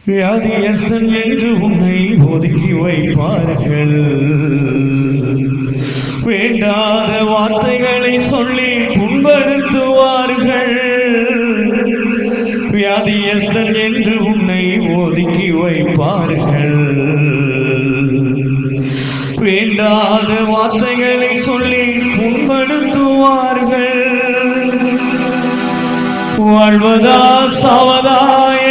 வியாதியஸ்தன் என்று உன்னை ஒதுக்கி வைப்பார்கள். வேண்டாத வார்த்தைகளை சொல்லி புண்படுத்துவார்கள். வியாதியஸ்தன் என்று உன்னை ஒதுக்கி வைப்பார்கள். வேண்டாத வார்த்தைகளை சொல்லி புண்படுத்துவார்கள். வாழ்வதா சாவதா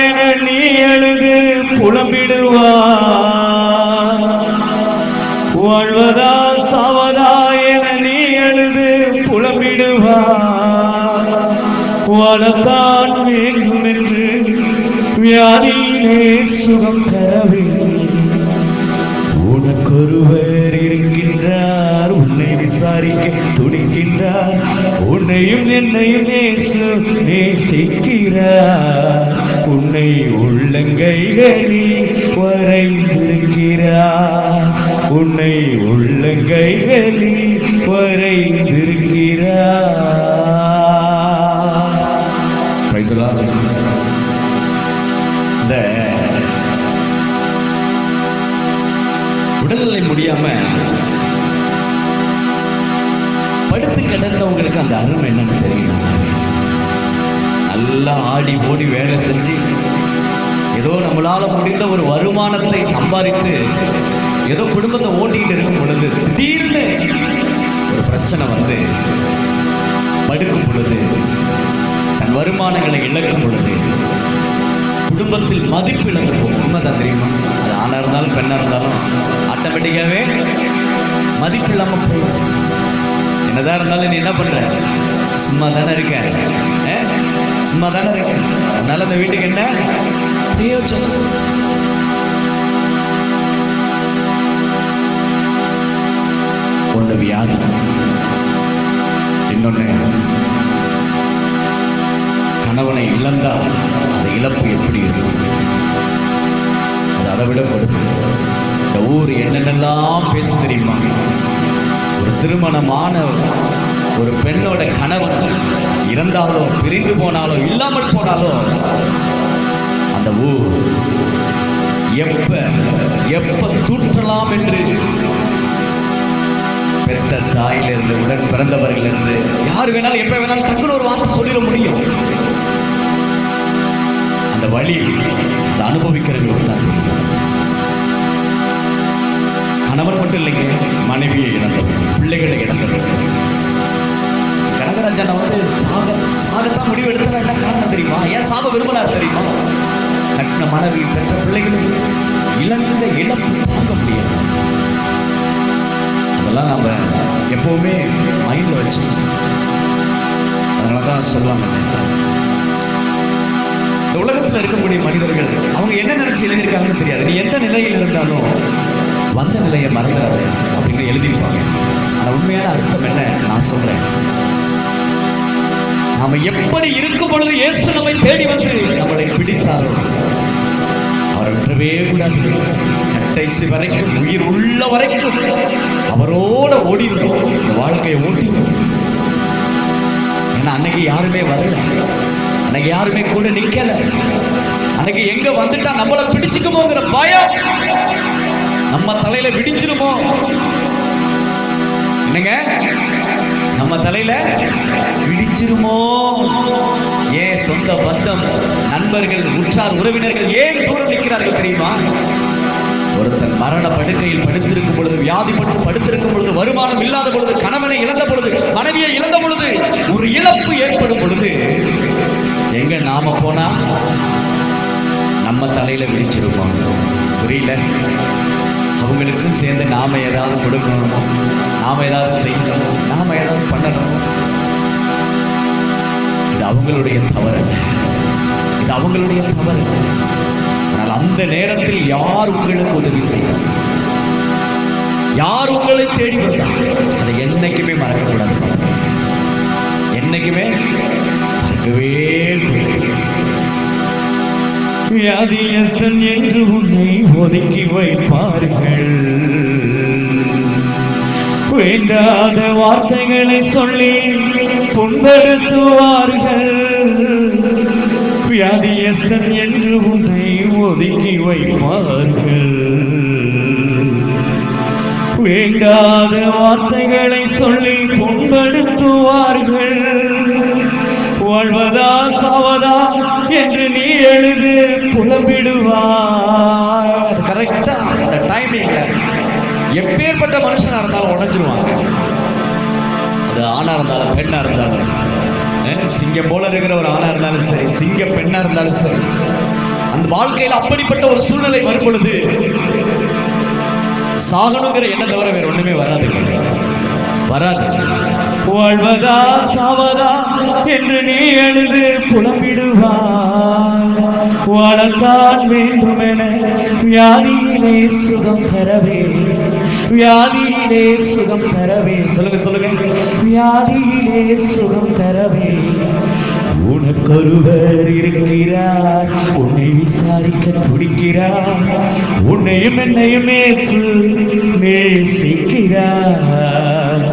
என நீ எழுது புலம்பிடுவார். வாழ்வதா சாவதா என நீ எழுது புலம்பிடுவார். வாழத்தான் வேண்டும் என்று வியாதியிலே சுகம் தரவே உனக்கொருவர் இருக்கின்றார். உன்னை விசாரிக்க துடிக்கின்றார். உன்னையும் என்னையும் நேசிக்கிறார். உன்னை உள்ளங்கைகளில் வரைந்திருக்கிறார். உன்னை உள்ளங்கைகளில் வரைந்திருக்கிறார். இந்த உடல்நிலை முடியாம படுத்து கிடந்தவங்களுக்கு அந்த அருமை என்னன்னு தெரியும். நல்லா ஆடி ஓடி வேலை செஞ்சு ஏதோ நம்மளால முடிந்த ஒரு வருமானத்தை சம்பாதித்து ஏதோ குடும்பத்தை ஓட்டிக்கிட்டு இருக்கும் பொழுது திடீர்னு ஒரு பிரச்சனை வந்து படுக்கும் பொழுது, தன் வருமானங்களை இழக்கும் பொழுது குடும்பத்தில் மதிப்பு இழந்து போகும். உண்மைதான் தெரியுமா? அது ஆணா இருந்தாலும் பெண்ணா இருந்தாலும் ஆட்டோமேட்டிக்காவே மதிப்பு இல்லாம போகும். என்னதான் இருந்தாலும் நீ என்ன பண்ற? சும்மா தானே இருக்க, சும்மா தானே இருக்க. அதனால அந்த வீட்டுக்கு என்ன பிரயோஜனம்? ஒன்று வியாதி, இன்னொன்னு கணவனை இழந்தா அந்த இழப்பு எப்படி இருக்கும்? அது அதை விட கொடுமை. இந்த ஊர் என்னென்னலாம் பேச தெரியுமா? ஒரு திருமணமான ஒரு பெண்ணோட கணவன் இறந்தாலோ பிரிந்து போனாலோ இல்லாமல் போனாலோ அந்த ஊர் எப்ப தூற்றலாம் என்று பெத்த தாயிலிருந்து உடன் பிறந்தவர்களிருந்து யார் வேணாலும் எப்ப வேணாலும் டக்குன்னு ஒரு வார்த்தை சொல்லிட முடியும். அந்த வழி அதை அனுபவிக்கிறவங்களுக்கு தான் தெரியும். கணவன் மட்டும் இல்லைங்க, மனைவியை இழந்தவர்கள், பிள்ளைகளை இழந்தவர்கள். கனகராஜன் வந்து சாகத்தான் முடிவு எடுத்தா என்ன காரணம் தெரியுமா? ஏன் சாக விரும்பினார் தெரியுமா? கட்டின மனைவி பெற்ற பிள்ளைகளை இழந்த இழப்பு தாங்க முடியாது. அதெல்லாம் நம்ம எப்பவுமே மைண்ட்ல வச்சு, அதனாலதான் சொல்லுவாங்க, இந்த உலகத்தில் இருக்கக்கூடிய மனிதர்கள் அவங்க என்ன நினைச்சு எழுதியிருக்காங்கன்னு தெரியாது. நீ எந்த நிலையில் இருந்தாலும் வந்த நிலையை மறந்துடாத அப்படின்னு எழுதியிருப்பாங்க. ஆனால் உண்மையான அர்த்தம் என்ன நான் சொல்றேன். நாம எப்படி இருக்கும் பொழுது இயேசு நம்மை தேடி வந்து நம்மளை பிடித்தாரோ அவரை விட்டுறவே கூடாது. கடைசி வரைக்கும், உயிர் உள்ள வரைக்கும் அவரோட ஓடிடும். இந்த வாழ்க்கையை ஓட்டிடும். ஏன்னா அன்னைக்கு யாருமே வரல, அன்னைக்கு யாருமே கூட நிக்கல. அன்னைக்கு எங்க வந்துட்டா நம்மளை பிடிச்சுக்குமோங்கிற பயம் நம்ம தலையில விடிஞ்சிருமோ. என்னங்க, நம்ம தலையில விடிஞ்சிருமோ? ஏன் சொந்த பந்தம், நண்பர்கள், உற்றார் உறவினர்கள் ஏன் தூரம் நிற்கிறார்கள் தெரியுமா? ஒருத்தன் மரண படுக்கையில் படுத்திருக்கும் பொழுது, வியாதிப்பட்டு படுத்திருக்கும் பொழுது, வருமானம் இல்லாத பொழுது, கணவனை இழந்த பொழுது, மனைவியை இழந்த பொழுது, ஒரு இழப்பு ஏற்படும் பொழுது எங்க நாம போனா நம்ம தலையில விழிச்சிருப்போம். புரியல? அவங்களுக்கும் சேர்ந்து நாம ஏதாவது கொடுக்கணும், நாம ஏதாவது செய்யணும், நாம ஏதாவது பண்ணணும். இது அவங்களுடைய தவறு அல்ல, இது அவங்களுடைய தவறு அல்ல. ஆனால் அந்த நேரத்தில் யார் உங்களுக்கு உதவி செய்தார், யார் உங்களை தேடி வந்தார், அதை என்னைக்குமே மறக்கக்கூடாது. என்னைக்குமே மறக்கவே கூடாது. வியாதியஸ்தன் என்று உன்னை ஒதுக்கி வைப்பார்கள். வேண்டாத வார்த்தைகளை சொல்லி புண்படுத்துவார்கள். வியாதியஸ்தன் என்று உன்னை ஒதுக்கி வைப்பார்கள். வேண்டாத வார்த்தைகளை சொல்லி புண்படுத்துவார்கள். வாழ்வதா சாவதா என்று நீ எழுது புலம்பிடுவாய். அது கரெக்டா அந்த டைமிங்ல எப்பேற்பட்ட மனுஷனா இருந்தாலும் உடைஞ்சிருவாங்க. அது ஆணா இருந்தாலும் பெண்ணா இருந்தாலும், சிங்கம் போல இருக்கிற ஒரு ஆணா இருந்தாலும் சரி, சிங்க பெண்ணா இருந்தாலும் சரி, அந்த வாழ்க்கையில் அப்படிப்பட்ட ஒரு சூழ்நிலை வரும் பொழுது சாகணுங்கிற எண்ணம் தவிர வேற ஒண்ணுமே வராதுங்க, வராது. வாழ்வதா சாவதா என்று நீ எழுது புலம்பிடுவாய். வாழத்தான் வேண்டுமென வியாதியிலே சுகம் தரவே, வியாதியிலே சுகம் தரவே, சொல்லுங்க சொல்லுங்க, வியாதியிலே சுகம் தரவே உனக்கொருவர் இருக்கிறார், உன்னை விசாரிக்க துடிக்கிறார், உன்னையும் என்னையும் நேசிக்கிறார்,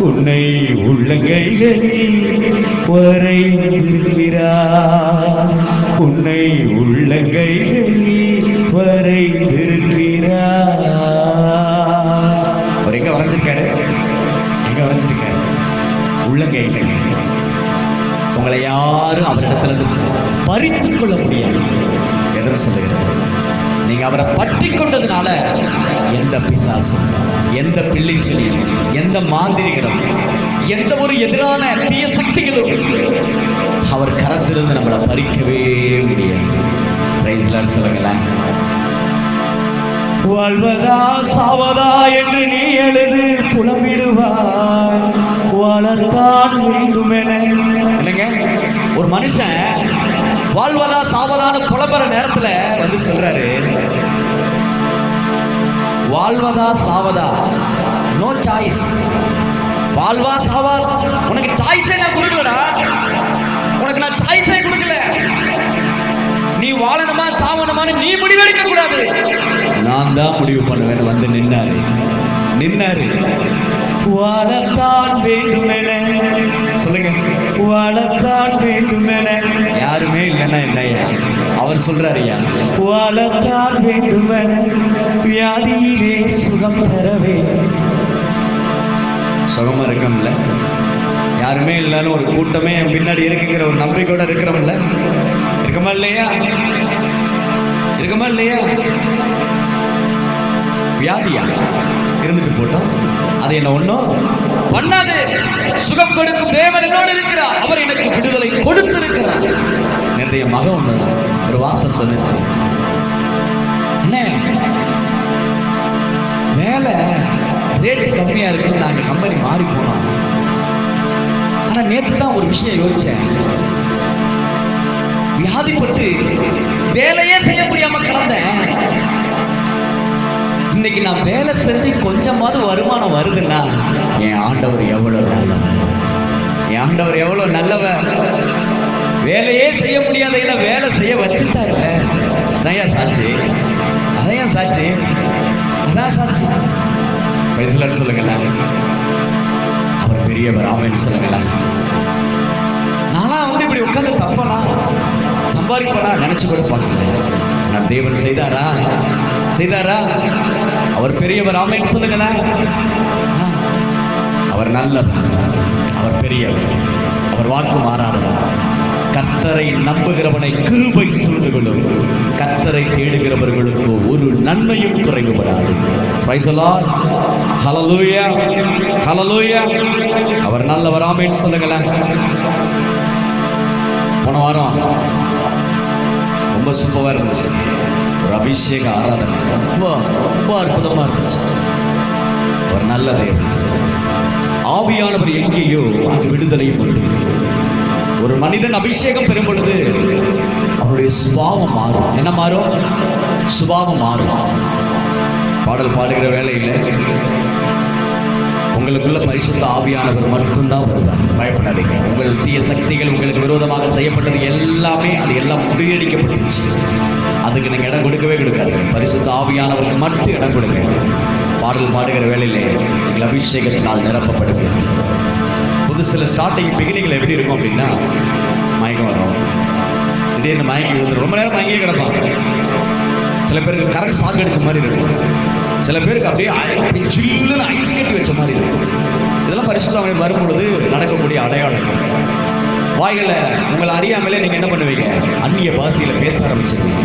உன்னை உள்ளங்கைகளில் வரைந்திருக்கிறார், உன்னை உள்ளங்கைகளில் வரைந்திருக்கிறார். அவர் எங்க வரைஞ்சிருக்காரு? எங்க வரைஞ்சிருக்காரு? உள்ளங்கைகள். உங்களை யாரும் அவரிடத்திலிருந்து பறித்துக் கொள்ள முடியாது. எதுவும் சொல்லுகிறது, நீங்க அவரை பற்றி கொண்டதுனால எந்த பிசாசும், எந்த பிள்ளைச்செடியும், எந்த மாந்திரிகரும், எந்த ஒரு எதிரான தீய சக்திகளும் அவர் கரத்திலிருந்து நம்மளை பறிக்கவே முடியாது. பிரைஸ் லார்ட் சொல்லுங்களேன். வாழ்வதா சாவதா என்று நீ எழுது புலம்பிடுவாய். வாழத்தான் வேண்டுமென. என்னங்க, ஒரு மனுஷன் வாழ்வதா சாவதான்னு புலம்புற நேரத்துல வந்து சொல்றாரு, வாழ்வதா சாவதா, நோ சாய்ஸ். வாழ்வா சாவா, உனக்கு சாய்ஸே நான் கொடுக்கலடா, உனக்கு நான் சாய்ஸே கொடுக்கல. நீ வாழணுமா சாவணுமான்னு நீ முடிவெடுக்க கூடாது, நான் தான் முடிவு பண்ணுவேன். வந்து நின்னாரு. வாழத்தான் வேண்டுமென, சொல்லுங்க, வாழத்தான் வேண்டுமென. யாருமே இல்லைன்னா என்னையா அவர் சொல்றாருயா, வாழத்தான் வேண்டுமென வியாதியிலே சுகம் தரவே. சுகமா இருக்கோம்ல, யாருமே இல்லைன்னு ஒரு கூட்டமே பின்னாடி இருக்குங்கிற ஒரு நம்பிக்கையோட இருக்கிறோம்ல, இருக்குமா இல்லையா? இருக்குமா இல்லையா? வியாதியா இருந்துட்டு போட்டோம், அது என்ன ஒண்ணும் பண்ணாது. சுகம் கொடுக்கும் தேவன் என்னோடு இருக்கிறார், அவர் எனக்கு விடுதலை கொடுத்திருக்கிறார். நேற்றைய மகன் ஒண்ணு ஒரு வார்த்தை சொல்லுச்சு, அண்ணே வேலை ரேட்டு கம்மியா இருக்குன்னு நாங்க கம்பெனி மாறி போனோம். ஆனா நேற்று தான் ஒரு விஷயம் யோசிச்சேன், வியாதிப்பட்டு வேலையே செய்ய முடியாம கிடந்தேன். இன்னைக்கு நான் வேலை செஞ்சு கொஞ்சமாவது வருமானம் வருதுன்னா என் ஆண்டவர் எவ்வளவு நல்லவர், என் ஆண்டவர் எவ்வளவு நல்லவர். வேலையே செய்ய முடியாத வேலை செய்ய வச்சுட்டாருல்ல, அதான் சாட்சி, அதான் சாட்சி, அதான் சாட்சி. பேசலான்னு சொல்லுங்களா, அவர் பெரியவர். ஆமென் சொல்லுங்களா. நானா வந்து இப்படி உட்காந்து தப்பனா சம்பாதிப்பனா நினைச்சு கூட பார்க்கல. நான் தேவன் செய்தாரா, செய்தாரா? அவர் பெரியவர். ஆமென் சொல்லுங்களா. அவர் நல்லவர், அவர் பெரியவர், அவர் வாக்கு மாறாதவர். கர்த்தரை நம்புகிறவனை கிருபை சூழ்ந்து கொள்ளும், கர்த்தரை தேடுகிறவர்களுக்கு ஒரு நன்மையும் குறைவுபடாது. Price the Lord. ஹல்லேலூயா, ஹல்லேலூயா. அவர் நல்லவர். ஆமென் சொல்லுங்களேன். போன வாரம் ரொம்ப சூப்பராக இருந்துச்சு, ஒரு அபிஷேக ஆராதனை, ரொம்ப ரொம்ப அற்புதமாக இருந்துச்சு. ஒரு நல்ல தேவன், ஆவியானவர் எங்கேயோ அங்கு விடுதலையும் உண்டு. ஒரு மனிதன் அபிஷேகம் பெறும் பொழுது அவருடைய சுபாவம் மாறும். என்ன மாறும்? சுபாவம் மாறும். பாடல் பாடுகிற வேலையில் உங்களுக்குள்ள பரிசுத்த ஆவியானவர் மட்டும்தான் வருவார். பயப்படாதீங்க. உங்கள் தீய சக்திகள் உங்களுக்கு விரோதமாக செய்யப்பட்டது எல்லாமே, அது எல்லாம் முறியடிக்கப்பட்டுச்சு. அதுக்கு நீங்கள் இடம் கொடுக்கவே கொடுக்காதீங்க. பரிசுத்த ஆவியானவருக்கு மட்டும் இடம் கொடுங்க. பாடல் பாடுகிற வேலையிலே நீங்கள் அபிஷேகத்தினால் நிரப்பப்படுவீர்கள். புதுசில் ஸ்டார்டிங் பிகினிங்கில் எப்படி இருக்கும் அப்படின்னா, மயக்கம் வரும், திடீர்னு மயங்கி விழுந்துடும். ரொம்ப நேரம் மயங்கியே கிடப்பாங்க. சில பேருக்கு கரண்ட் ஷாக் அடிச்ச மாதிரி இருக்கும். சில பேருக்கு அப்படியே சில்லுன்னு ஐஸ் கட்டி வச்ச மாதிரி இருக்கும். இதெல்லாம் பரிசுத்த ஆவியானவர் வரும்பொழுது நடக்கக்கூடிய அடையாளங்கள். வாய்களை உங்களை அறியாமலே நீங்கள் என்ன பண்ணுவீங்க? அந்நிய பாஷையில் பேச ஆரம்பிச்சிருவீங்க.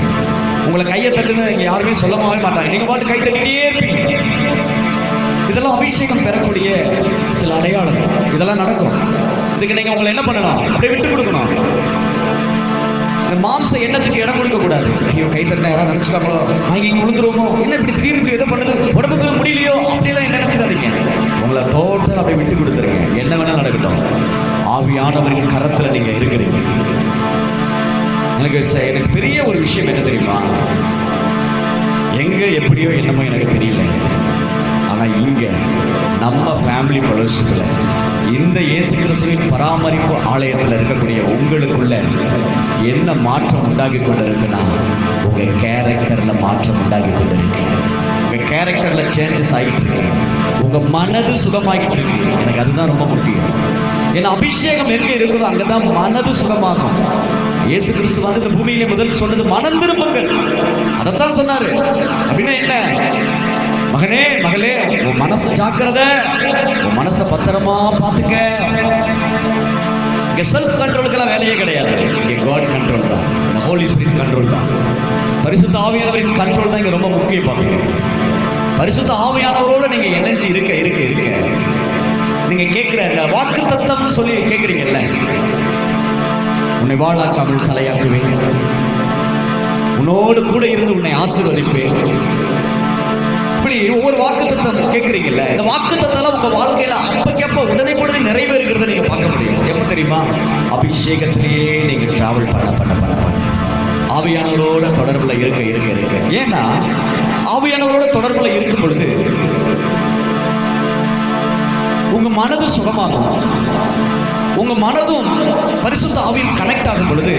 உங்களை கையை தட்டுன்னு இங்கே யாருமே சொல்லவே மாட்டாங்க. நீங்கள் பாட்டு கை தட்டிகிட்டே இருப்பீங்க. இதெல்லாம் அபிஷேகம் பெறக்கூடிய சில அடையாளங்கள். இதெல்லாம் நடக்கும். இதுக்கு நீங்கள் உங்களை என்ன பண்ணணும்? அப்படியே விட்டு கொடுக்கணும். இந்த மாம்ச எண்ணத்துக்கு இடம் கொடுக்க கூடாது. ஐயோ கை தட்டினா யாராவது நினைச்சுக்காங்களோ, வாங்கி இங்கே விழுந்துருவோமோ, என்ன இப்படி திடீர்னு எதை பண்ணுது, உடம்புக்கு முடியலையோ, அப்படிலாம் நினைச்சிடாதீங்க. உங்களை டோட்டல் அப்படியே விட்டு கொடுத்துருங்க. என்ன வேணாலும் நடக்கட்டும். ஆவியானவரின் கரத்தில் நீங்க இருக்கிறீங்க. எனக்கு பெரிய ஒரு விஷயம் என்ன தெரியுமா? எங்க எப்படியோ என்னமோ எனக்கு தெரியல, ஆனா இங்க நம்ம ஃபேமிலி ஃபெலோஷிப்ல இந்த இயேசு கிறிஸ்துவின் பராமரிப்பு ஆலயத்தில் இருக்கக்கூடிய உங்களுக்குள்ள என்ன மாற்றம் உண்டாகி கொண்டு இருக்குன்னா, உங்க கேரக்டர்ல மாற்றம் உண்டாகி கொண்டு இருக்கு. உங்க கேரக்டர்ல சேஞ்சஸ் ஆகிட்டு இருக்கு. உங்க மனது சுகமாகிட்டு இருக்கு. எனக்கு அதுதான் ரொம்ப முக்கியம். ஏன்னா அபிஷேகம் எங்க இருக்குதோ அங்கதான் மனது சுகமாகும். இயேசு கிறிஸ்து வந்து இந்த பூமியிலே முதல் சொன்னது மனம் திரும்புங்கள். அதைத்தான் சொன்னாரு. அப்படின்னா என்ன? மகனே மகளே, உன் மனசு ஜாக்கிரத, உன் மனசை பத்திரமா பார்த்துக்க. இங்க செல்ஃப் கண்ட்ரோலுக்கெல்லாம் வேலையே கிடையாது. இங்க காட் கண்ட்ரோல் தான், இந்த ஹோலி ஸ்பிரிட் கண்ட்ரோல் தான், பரிசுத்த ஆவியானவரின் கண்ட்ரோல் தான் இங்க ரொம்ப முக்கியம். பார்த்துக்க. பரிசுத்த ஆவியானவரோட நீங்க இணைஞ்சு இருக்க இருக்க இருக்க நீங்க கேட்கிற இந்த வாக்கு தத்தம்னு சொல்லி கேட்குறீங்கல்ல, உன்னை வாழாக்காமல் தலையாக்குவேன், உன்னோடு கூட இருந்து உன்னை ஆசீர்வதிப்பேன், இப்படி ஒவ்வொரு வாக்கு தத்தம் கேட்குறீங்கல்ல. இந்த வாக்கு தத்தம் உங்க வாழ்க்கையில அப்பக்கப்ப உடனே நிறைவேறுகிறத நீங்க பார்க்க முடியும். எப்ப தெரியுமா? அபிஷேகத்திலேயே நீங்க டிராவல் பண்ண பண்ண பண்ண பண்ண ஆவியானவரோட தொடர்புல இருக்க இருக்க இருக்க. ஏன்னா ஆவியானவரோட தொடர்புல இருக்கும் பொழுது உங்க மனது சுகமாகும். உங்க மனதும் பரிசுத்த ஆவியில் கனெக்ட் ஆகும் பொழுது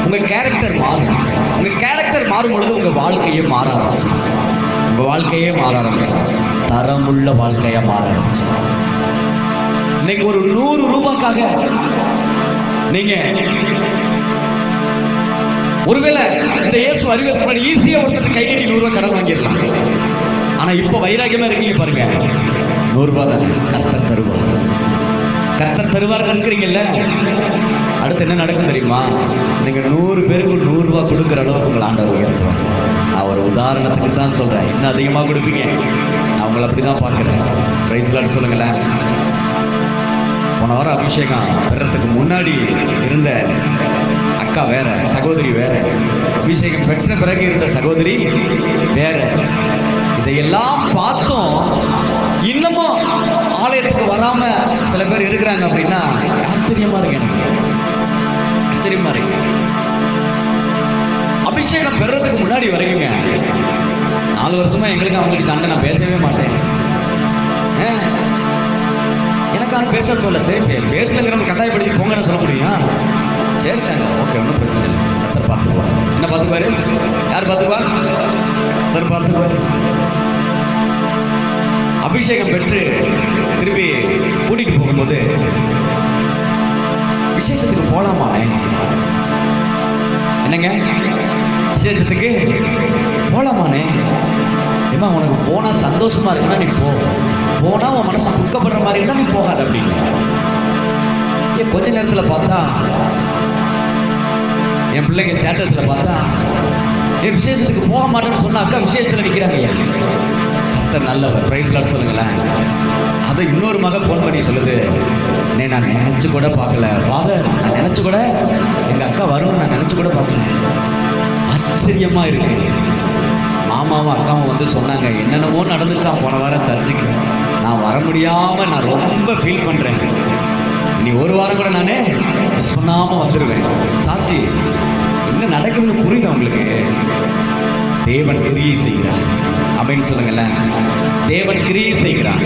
உங்க கேரக்டர் மாறும். உங்க கேரக்டர் மாறும் பொழுது உங்க வாழ்க்கையே மாற ஆரம்பிச்சு. உங்க வாழ்க்கையே மாற ஆரம்பிச்சு. தரமுள்ள வாழ்க்கையா மாற ஆரம்பிச்சு. இன்னைக்கு ஒரு 100 ரூபாய்க்காக நீங்க ஒருவேளை இந்த இயேசு அறிவதற்கு முன்னாடி ஈஸியா ஒருத்தர் கை நீட்டி 100 ரூபாய் கடன் வாங்கிடலாம். ஆனா இப்ப வைராகியமா இருக்கீங்க பாருங்க. 100 ரூபாய் தானே கர்த்தர் தருவார். கர்த்தர் தருவார் இருக்கிறீங்கல்ல. அடுத்து என்ன நடக்கும் தெரியுமா? நீங்க 100 பேருக்கு 100 ரூபாய் கொடுக்குற அளவுக்கு உங்களை ஆண்டவர் உயர்த்துவார். நான் ஒரு உதாரணத்துக்கு தான் சொல்றேன். இன்னும் அதிகமாக கொடுப்பீங்க. நான் உங்களை அப்படிதான் பார்க்குறேன். பிரைஸ் லார்ட் சொல்லுங்களேன். போன வாரம் அபிஷேகம் பெறத்துக்கு முன்னாடி இருந்த அக்கா வேற, சகோதரி வேற. அபிஷேகம் பெற்ற பிறகு இருந்த சகோதரி வேற. இதையெல்லாம் பார்த்தோம். இன்னமும் ஆலயத்துக்கு வராம சில பேர் இருக்கிறாங்க அப்படின்னா ஆச்சரியமா இருக்கு. எனக்கு ஆச்சரியமா இருக்கு. அபிஷேகம் பெறதுக்கு முன்னாடி வரைக்குங்க 4 வருஷமா எங்களுக்கு அவங்களுக்கு சண்டை. நான் பேசவே மாட்டேன். எனக்கான பேச தோல. சரி பேசலங்கிறவங்க கட்டாயப்படுத்தி போங்கன்னு சொல்ல முடியும். சரி தாங்க, ஓகே, ஒன்றும் பிரச்சனை இல்லை. கர்த்தர் பார்த்துக்குவார். என்ன பார்த்துக்குவாரு? யார் பார்த்துக்குவா? கர்த்தர் பார்த்துக்குவார். அபிஷேகம் பெற்று திருப்பி கூட்டிட்டு போகும்போது விசேஷத்துக்கு போலாமானே? என்னங்க விசேஷத்துக்கு போலாமானே? ஏமா உனக்கு போனா சந்தோஷமா இருக்குன்னா நீ போனா உன் மனசு துக்கப்படுற மாதிரி இருந்தா நீ போகாத அப்படின்னு. ஏன் கொஞ்ச நேரத்தில் பார்த்தா என் பிள்ளைங்க ஸ்டேட்டஸ்ல பார்த்தா ஏன் விசேஷத்துக்கு போக மாட்டேன்னு சொன்னா அக்கா விசேஷத்தில் நிற்கிறாங்க. ஐயா கர்த்தர் நல்லவர். பிரைஸ் லார்ட் சொல்லுங்களேன். அதை இன்னொரு மகன் ஃபோன் பண்ணி சொல்லுது, நான் நினைச்சு கூட பார்க்கல ஃபாதர், நான் நினைச்சு கூட எங்க அக்கா வரும்னு நான் நினைச்சு கூட பார்க்கல. ஆச்சரியமா இருக்கு. மாமாவும் அக்காவும் வந்து சொன்னாங்க, என்னென்னமோ நடந்துச்சான் போன வாரம் சர்ச்சுக்கு, நான் வர முடியாம நான் ரொம்ப ஃபீல் பண்றேன், இனி ஒரு வாரம் கூட நானே மிஸ் பண்ணாம வந்துடுவேன். சாட்சி என்ன நடக்குதுன்னு புரியுது உங்களுக்கு? தேவன் கிரியை செய்கிறார் அப்படின்னு சொல்லுங்களேன். தேவன் கிரியை செய்கிறார்.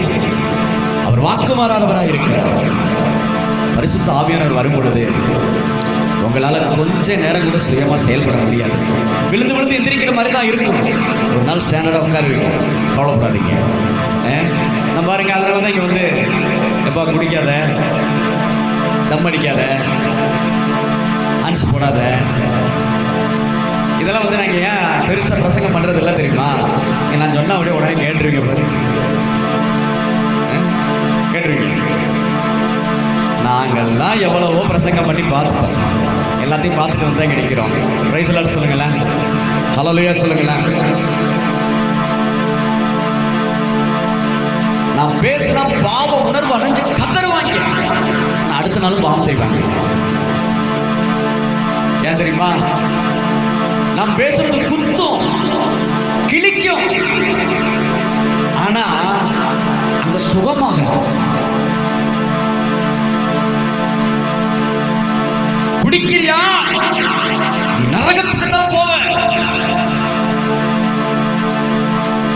அவர் வாக்கு மாறாதவராக இருக்கிறார். பரிசுத்த ஆவியானவர் வரும் பொழுது உங்களால் கொஞ்ச நேரம் கூட சுயமாக செயல்பட முடியாது. விழுந்து விழுந்து எந்திரிக்கிற மாதிரி தான் இருக்கும். ஒரு நாள் ஸ்டாண்டர்டாக உட்காருவீங்க, கவலைப்படாதீங்க. நான் பாருங்க, அதனால தான் இங்கே வந்து எப்பா குடிக்காத, தம் அடிக்காத, டான்ஸ் போடாத. இதெல்லாம் வந்து நாங்கள் ஏன் பெருசாக பிரசங்கம் பண்ணுறது இல்லை தெரியுமா? நான் சொன்னால் அப்படியே உடனே கேட்டுருவீங்க பாரு, கேட்டுருவீங்க. நாங்கள்லாம் எவ்வளவோ பிரசங்கம் பண்ணி பார்த்துட்டோம், எல்லாத்தையும் பார்த்துட்டு வந்து தான் கிடைக்கிறோம். பிரைஸ் தி லார்ட் சொல்லுங்களேன், ஹல்லேலூயா சொல்லுங்களேன். நான் பேசினா பாவ உணர்வு அடைஞ்சு கதறுவாங்க, நான் அடுத்த நாளும் பாவம் செய்வாங்க. ஏன் தெரியுமா? நான் பேசுறது குத்தும், கிழிக்கும், ஆனா அந்த சுகமாக குடிக்கிறியா நீ நரகத்துக்கு தான் போவ.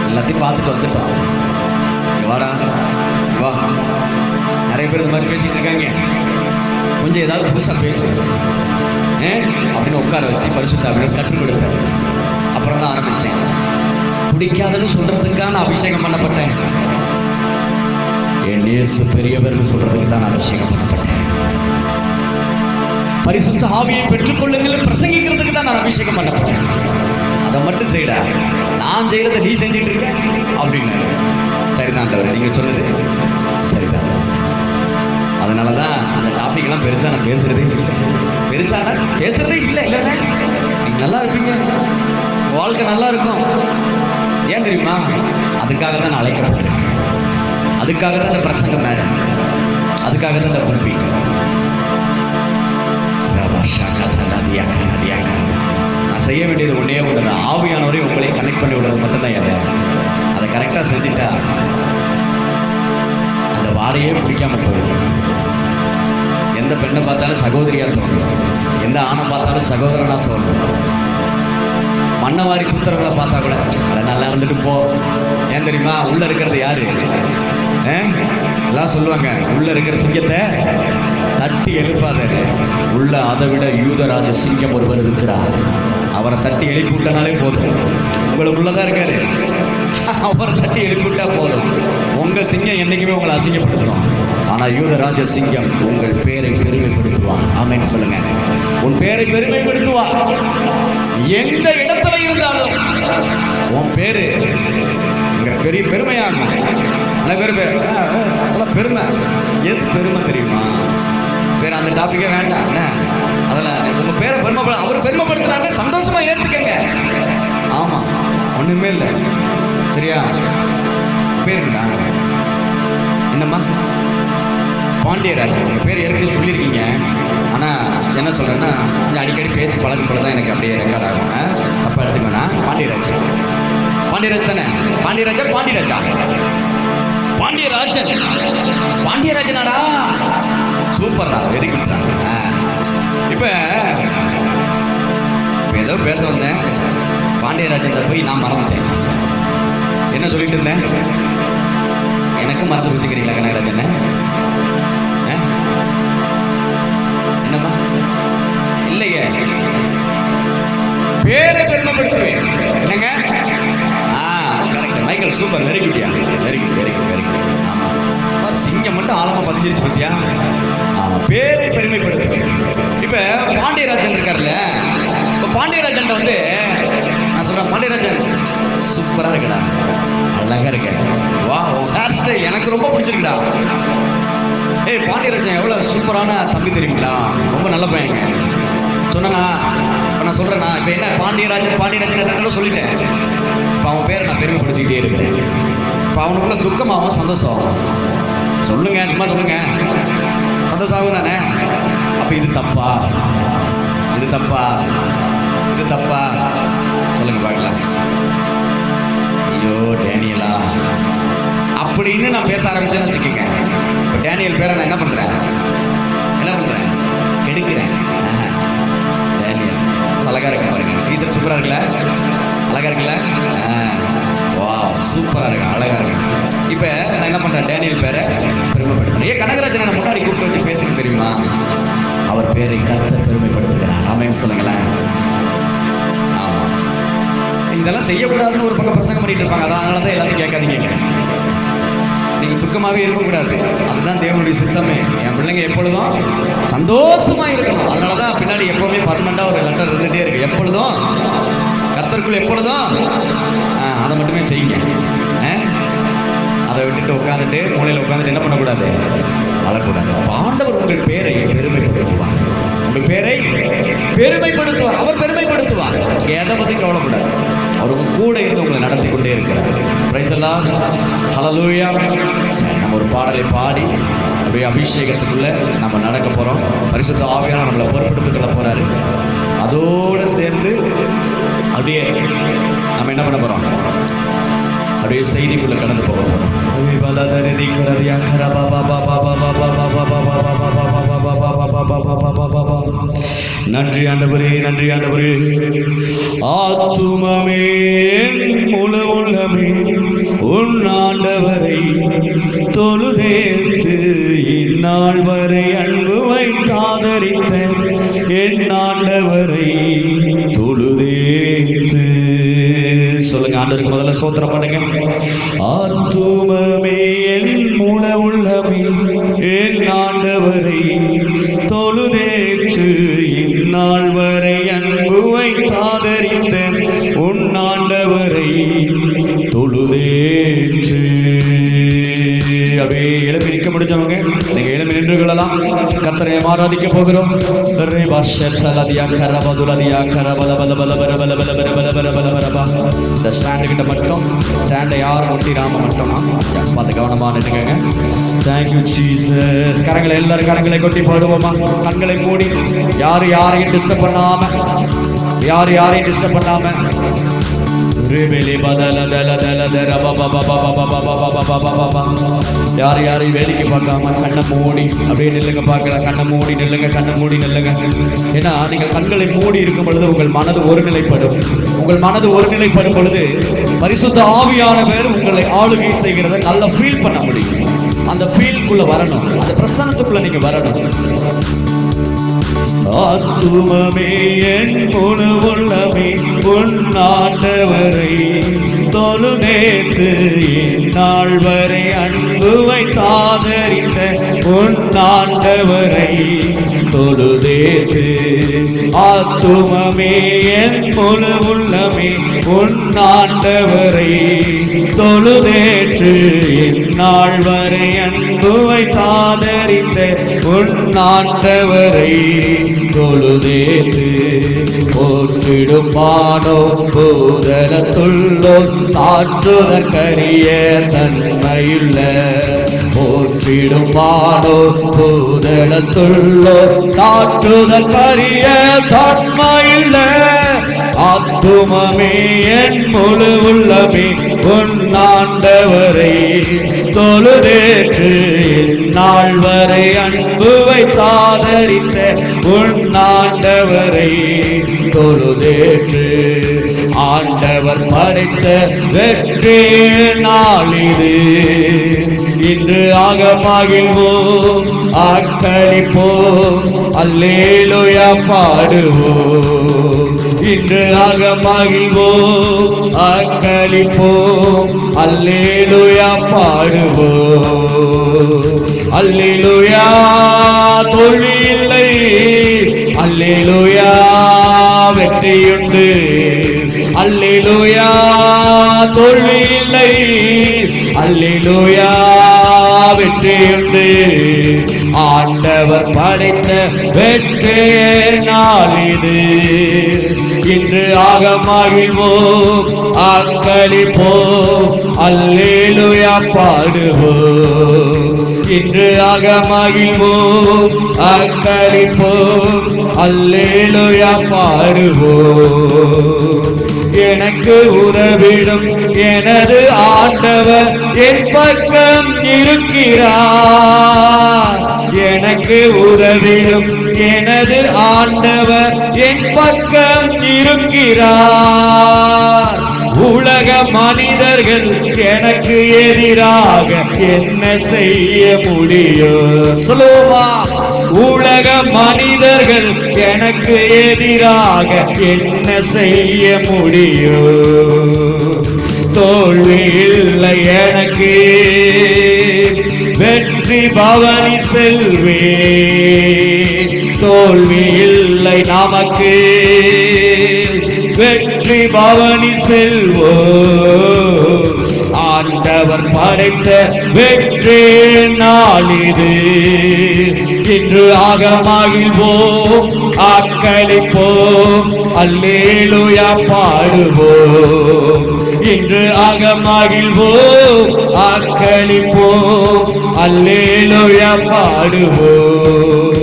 எல்லாத்தையும் பார்த்துட்டு வந்துட்டான். வாடா வா. நிறைய பேர் இந்த மாதிரி பேசிட்டு இருக்காங்க. கொஞ்சம் ஏதாவது புதுசாக பேசு அப்படின்னு உட்கார வச்சு பரிசுத்த ஆவியானவர் கற்றுக் கொடுத்தாரு. அப்புறம் தான் ஆரம்பித்தேன். பிடிக்காதுன்னு சொல்றதுக்காக நான் அபிஷேகம் பண்ணப்பட்டேன். என் இயேசு பெரியவர்னு சொல்றதுக்கு தான் நான் அபிஷேகம் பண்ணப்பட்டேன். பரிசுத்த ஆவியை பெற்றுக்கொள்ளுங்கள் பிரசங்கிக்கிறதுக்கு தான் நான் அபிஷேகம் பண்ணப்பட்டேன். அதை மட்டும் செய்யடா, நான் செய்யறதை நீ செஞ்சுட்டு இருக்க அப்படின்னு. சரிதான் தவிர நீங்க சொன்னது சரிதான். அதனால தான் அந்த டாபிக்லாம் பெருசாக நான் பேசுறதே இல்லை, பெருசாக பேசுறதே இல்லை. இல்லைன்னா நீங்கள் நல்லா இருப்பீங்க, வாழ்க்கை நல்லா இருக்கும். ஏன் தெரியுமா? அதுக்காக தான் நான் அழைக்கப்பட்டிருக்கேன். அதுக்காக தான் இந்த பிரசங்க மேடை, அதுக்காக தான் இந்த புல்பீட். நான் செய்ய வேண்டியது ஒன்றே ஒன்று தான், ஆவியானவரை உங்களை கனெக்ட் பண்ணி விடுறது மட்டும்தான். எதை அதை கரெக்டாக செஞ்சுட்டா அந்த வாடையே பிடிக்காம போயிடும். எந்த பெண்ணை பார்த்தாலும் சகோதரியாக தோணும், எந்த ஆணை பார்த்தாலும் சகோதரனாக தோணும். மண்ணவாரி புத்திரங்களை பார்த்தா கூட அதை நல்லா இருந்துட்டு போ. ஏன் தெரியுமா? உள்ள இருக்கிறது யாரு? எல்லாம் சொல்லுவாங்க, உள்ள இருக்கிற சிங்கத்தை தட்டி எழுப்பாத. உள்ள அதை விட யூதராஜ சிங்கம் ஒருவர் இருக்கிறார், அவரை தட்டி எழுப்பி விட்டனாலே போதும். உங்களுக்குள்ளதான் இருக்காரு, அவரை தட்டி எழுப்பிவிட்டா போதும். உங்க சிங்கம் என்னைக்குமே உங்களை அசிங்கப்படுத்தும், ஆனா யூதராஜ சிங்கம் உங்கள் பேரை பெருமைப்படுத்துவார். ஆமென் சொல்லுங்க. உன் பேரை பெருமைப்படுத்துவார். எந்த இடத்துல இருந்தாலும் உன் பேரு இங்க பெரிய பெருமையாகும். அதெல்லாம் பெருமை. எது பெருமை தெரியுமா? பேர் அந்த டாபிக்கே வேண்டாம். என்ன அதெல்லாம் உங்க பேரை பெருமைப்பட அவர் பெருமைப்படுத்தினாங்க, சந்தோஷமா ஏத்துக்கங்க. ஆமா, ஒண்ணுமே இல்லை. சரியா? பேருங்கடா என்னம்மா? பாண்டியராஜன். உங்க பேர் ஏற்கனவே சொல்லியிருக்கீங்க, ஆனால் என்ன சொல்றேன்னா கொஞ்சம் அடிக்கடி பேசி பழகும் போல தான் எனக்கு அப்படியே ரெக்கார்ட் ஆகும். தப்பா எடுத்துக்கோண்ணா. பாண்டியராஜ், பாண்டியராஜ் தானே? பாண்டியராஜா பாண்டியராஜா? பாண்டியராஜன். பாண்டியராஜனாடா, சூப்பர்டா, வெரி குட்டா. இப்போ ஏதோ பேச வந்தேன், பாண்டியராஜன் போய் நான் மறந்துட்டேன். என்ன சொல்லிட்டு இருந்தேன்? எனக்கும் மறந்து வச்சுக்கிறீங்களா கனகராஜன்? என்னம்மா? இல்லையே, பேரை பெருமைப்படுத்துவேன் இல்லைங்க. கரெக்ட் மைக்கேல், சூப்பர், வெரி குட்யா, very good very good very good. ஆமாம், சிங்கம் மட்டும் ஆழமாக பதிஞ்சிருச்சு பத்தியா? ஆமாம், பேரை பெருமைப்படுத்துவேன். இப்போ பாண்டியராஜன் இருக்கார்ல, இப்போ பாண்டியராஜன் வந்து நான் சொல்கிறேன், பாண்டியராஜன் சூப்பராக இருக்குடா, அழகாக இருக்க, வா உன் ஹேர் ஸ்டைல் எனக்கு ரொம்ப பிடிச்சிருக்குடா. ஏய் பாண்டியராஜன் எவ்வளோ சூப்பரான தம்பி தெரியுங்களா, ரொம்ப நல்ல பையங்க சொன்னா. இப்போ நான் சொல்கிறேன்னா, இப்போ என்ன பாண்டியராஜன் பாண்டியராஜன் எதாவது சொல்லிட்டேன். இப்போ அவன் பேரை நான் பெருமைப்படுத்திக்கிட்டே இருக்கிறேன். இப்போ அவனுக்குள்ள துக்கமாகவும் சந்தோஷம் சொல்லுங்க, சும்மா சொல்லுங்க, சந்தோஷம் ஆகும் தானே? அப்போ இது தப்பா? இது தப்பா? இது தப்பா? சொல்லுங்க பார்க்கலாம். ஐயோ டேனியலா அப்படின்னு நான் பேச ஆரம்பிச்சேன்னு வச்சுக்கோங்க. இப்போ டேனியல் பேரை நான் என்ன பண்ணுறேன்? கெடுக்கிறேன். டேனியல் அழகாக இருக்கு பாருங்க, டீஷர்ட் சூப்பராக இருக்குல்ல, அழகாக இருக்குல்ல, வா சூப்பராக இருக்கு, அழகாக இருக்கு. இப்போ நான் என்ன பண்ணுறேன்? டேனியல் பேரை பெருமைப்படுத்துறேன். ஏன் கனகராஜனை நான் முன்னாடி கூப்பிட்டு வச்சு பேசுங்க தெரியுமா? அவர் பேரை கர்த்தர் பெருமைப்படுத்துகிறார். ஆமென் சொல்லுங்களேன். ஆமாம், இதெல்லாம் செய்யக்கூடாதுன்னு ஒரு பக்கம் பிரசங்கம் பண்ணிட்டு இருப்பாங்க. அதனால தான் எல்லாத்தையும் கேட்காதீங்க. நீங்கள் துக்கமாகவே இருக்கக்கூடாது. அதுதான் தேவனுடைய சித்தமே. என் பிள்ளைங்க எப்பொழுதும் சந்தோஷமாக இருக்கணும். அதனால தான் பின்னாடி எப்போவுமே பர்மனெண்ட்டாக ஒரு லெட்டர் இருந்துகிட்டே இருக்குது. எப்பொழுதும் கர்த்தருக்குள் எப்பொழுதும் அதை மட்டுமே செய்யுங்க. அதை விட்டுட்டு உட்காந்துட்டு மூலையில் உட்காந்துட்டு என்ன பண்ணக்கூடாது, அழக்கூடாது. அப்போ ஆண்டவர் உங்கள் பேரை பெருமைப்படுத்துவார். உங்கள் பேரை பெருமைப்படுத்துவார். அவர் பெருமைப்படுத்துவார். எதை பற்றி கவலைப்படாது. அவர் கூட இருந்து உங்களை நடத்தி கொண்டே இருக்கிறார். பிரைஸ் எல்லாம் ஹல்லேலூயா. நம்ம ஒரு பாடலை பாடி அப்படியே அபிஷேகத்துக்குள்ளே நம்ம நடக்க போகிறோம். பரிசுத்த ஆவியானவர் நம்மளை பொறுப்பெடுத்துக் கொள்ள போகிறாரு. அதோடு சேர்ந்து அப்படியே நம்ம என்ன பண்ண போகிறோம், அப்படியே செய்திக்குள்ளே கடந்து போக போகிறோம். நன்றி ஆண்டவரே, நன்றி ஆண்டவரே. ஆத்துமமே முழு உள்ளமே உன் ஆண்டவரை தொழுதேத்து இந்நாள் வரை அன்பு வைத்தாதரித்த என் ஆண்டவரை தொழுதேத்து. சொல்லுங்க, ஆண்டவருக்கு முதல்ல சோத்திரம் பண்ணுங்க. ஆத்துமமே என் முழு உள்ளமே என் ஆண்டவரை தொழுதேற்று இந்நாள் வரை அன்பு வைத்தாதரித்த உன் ஆண்டவரை தொழுதேற்று. அப்படியே எழுப்பி நிற்க முடிஞ்சவங்க நீங்க எழுப்பி நின்று கொள்ளலாம். கர்த்தரை ஆராதிக்க போகிறோம். இந்த ஸ்டாண்டு கிட்ட மட்டும், ஸ்டாண்டை யாரும் ஒட்டிடாம மட்டும் பார்த்து கவனமா நின்னுங்க. Thank you Jesus. கரங்களை எல்லாரும் கரங்களை கொட்டி பாடுவோமா? கண்களை மூடி, யாரையும் டிஸ்டர்ப் பண்ணாம, யாரையும் டிஸ்டர்ப் பண்ணாம யாரையும் வேடிக்கை பார்க்காம கண்ணை மூடி அப்படியே நில்லுங்க. பார்க்கலாம், கண்ணை மூடி நில்லுங்க, கண்ணை மூடி நில்லுங்க. ஏன்னா நீங்கள் கண்களை மூடி இருக்கும் பொழுது உங்கள் மனது ஒருநிலைப்படும். உங்கள் மனது ஒருநிலைப்படும் பொழுது பரிசுத்த ஆவியானவர் உங்களை ஆளுகை செய்கிறத நல்லா ஃபீல் பண்ண முடியும். அந்த ஃபீல்குள்ள வரணும், அந்த பிரசன்னத்துக்குள்ள நீங்க வரணும். ஆத்துமமே என் முழு உள்ளமே உன் ஆண்டவரை தொழுதேத்து இந்நாள் வரை அன்பு வைத்தாதரித்த உன் ஆண்டவரை தொழுதேத்து. ஆத்துமமே என் முழு உள்ளமே உன் ஆண்டவரை தொழுதேற்று இந்நாள் வரை அன்பு வைத்தாதரித்த உன் ஆண்டவரை தொழுதேத்து. போற்றிடும் மானோ பூதலத்துள்ளோ சாற்றுதற்கரிய தன்மையுள்ள. போற்றிடும் மானோ பூதலத்துள்ளோ சாற்றுதற்கரிய தன்மையுள்ள. ஆத்துமமே என் முழு உள்ளமே உன் ஆண்டவரை தொழுதேற்று இந்நாள் வரை அன்பு வைத்தாதரித்த உன் ஆண்டவரை தொழுதேற்று. ஆண்டவர் படைத்த வெற்றி நாளிது இன்று ஆகமகிழ்வோம் ஆக்களிப்போம் அல்லேலூயா பாடுவோம். இன்று ஆகமகிழ்வோம் ஆக்களிப்போம் அல்லேலூயா பாடுவோம். அல்லேலூயா தோல்வி இல்லை, அல்லேலூயா வெற்றியுண்டு. அல்லேலூயா தோல்வி இல்லை, அல்லேலூயா வெற்றியுண்டு. ஆண்டவர் படைத்த வெற்றி நாளிது இன்று ஆகமகிழ்வோம் ஆக்களிப்போம் அல்லேலூயா பாடுவோம். இன்று ஆகமகிழ்வோம் ஆக்களிப்போம் அல்லேலூயா பாடுவோம். எனக்கு உதவிடும் எனது ஆண்டவர் என் பக்கம் இருக்கிறார். எனக்கு உதவிடும் எனது ஆண்டவர் என் பக்கம் இருக்கிறார். உலக மனிதர்கள் எனக்கு எதிராக என்ன செய்ய முடியும்? சொல்லுவா, உலக மனிதர்கள் எனக்கு எதிராக என்ன செய்ய முடியும்? தோல்வி இல்லை எனக்கு, பவனி செல்வே, தோல்வி இல்லை நமக்கு. வெற்றி பவனி செல்வோ, ஆண்டவர் படைத்த வெற்றி நாள் இது. இன்று ஆகமகிழ்வோம், ஆக்களிப்போம், அல்லேலூயா பாடுவோம். இன்று ஆகமகிழ்வோம், ஆக்களிப்போம், அல்லேலூயா பாடுவோம்.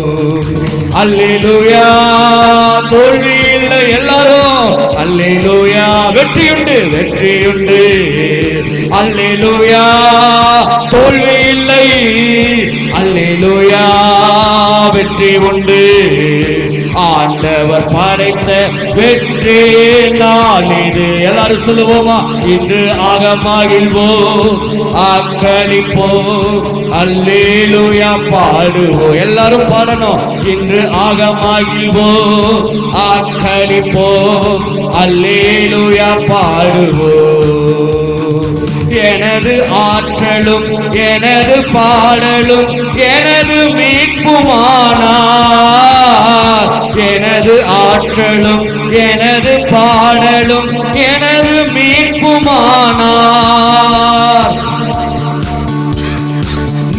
அல்லேலூயா, தோல்வி இல்லை எல்லாரும். அல்லேலூயா, வெற்றியுண்டு, வெற்றியுண்டு. அல்லேலூயா, தோல்வி இல்லை. அல்லேலூயா, வெற்றி உண்டு. ஆண்டவர் படைத்த வெற்றி நாள் இது. எல்லாரும் சொல்லுவோமா? இன்று ஆகமகிழ்வோம், ஆக்களிப்போம், அல்லேலூயா பாடுவோம். எல்லாரும் பாடணும். இன்று ஆகமகிழ்வோம், ஆக்களிப்போம், அல்லேலூயா பாடுவோம். எனது ஆற்றலும் எனது பாடலும் எனது மீட்புமானார். எனது ஆற்றலும் எனது பாடலும் எனது மீட்புமானார்.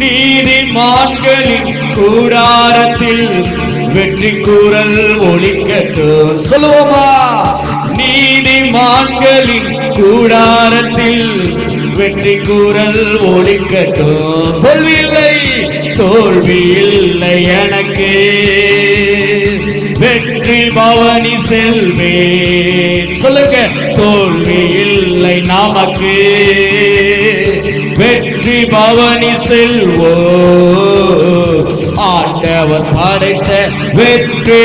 நீதிமான்களின் கூடாரத்தில் வெற்றி கூறல் ஒலிக்கட்டும். சொல்லுவோமா? நீதிமான்களின் கூடாரத்தில் வெற்றி கூறல் ஒலிக்கட்டும். தோல்வி இல்லை, தோல்வி இல்லை எனக்கு. வெற்றி பவனி செல்வேன். சொல்லுங்க, தோல்வி இல்லை நமக்கு. வெற்றி பவனி செல்வோ, ஆண்டவர் படைத்த வெற்றி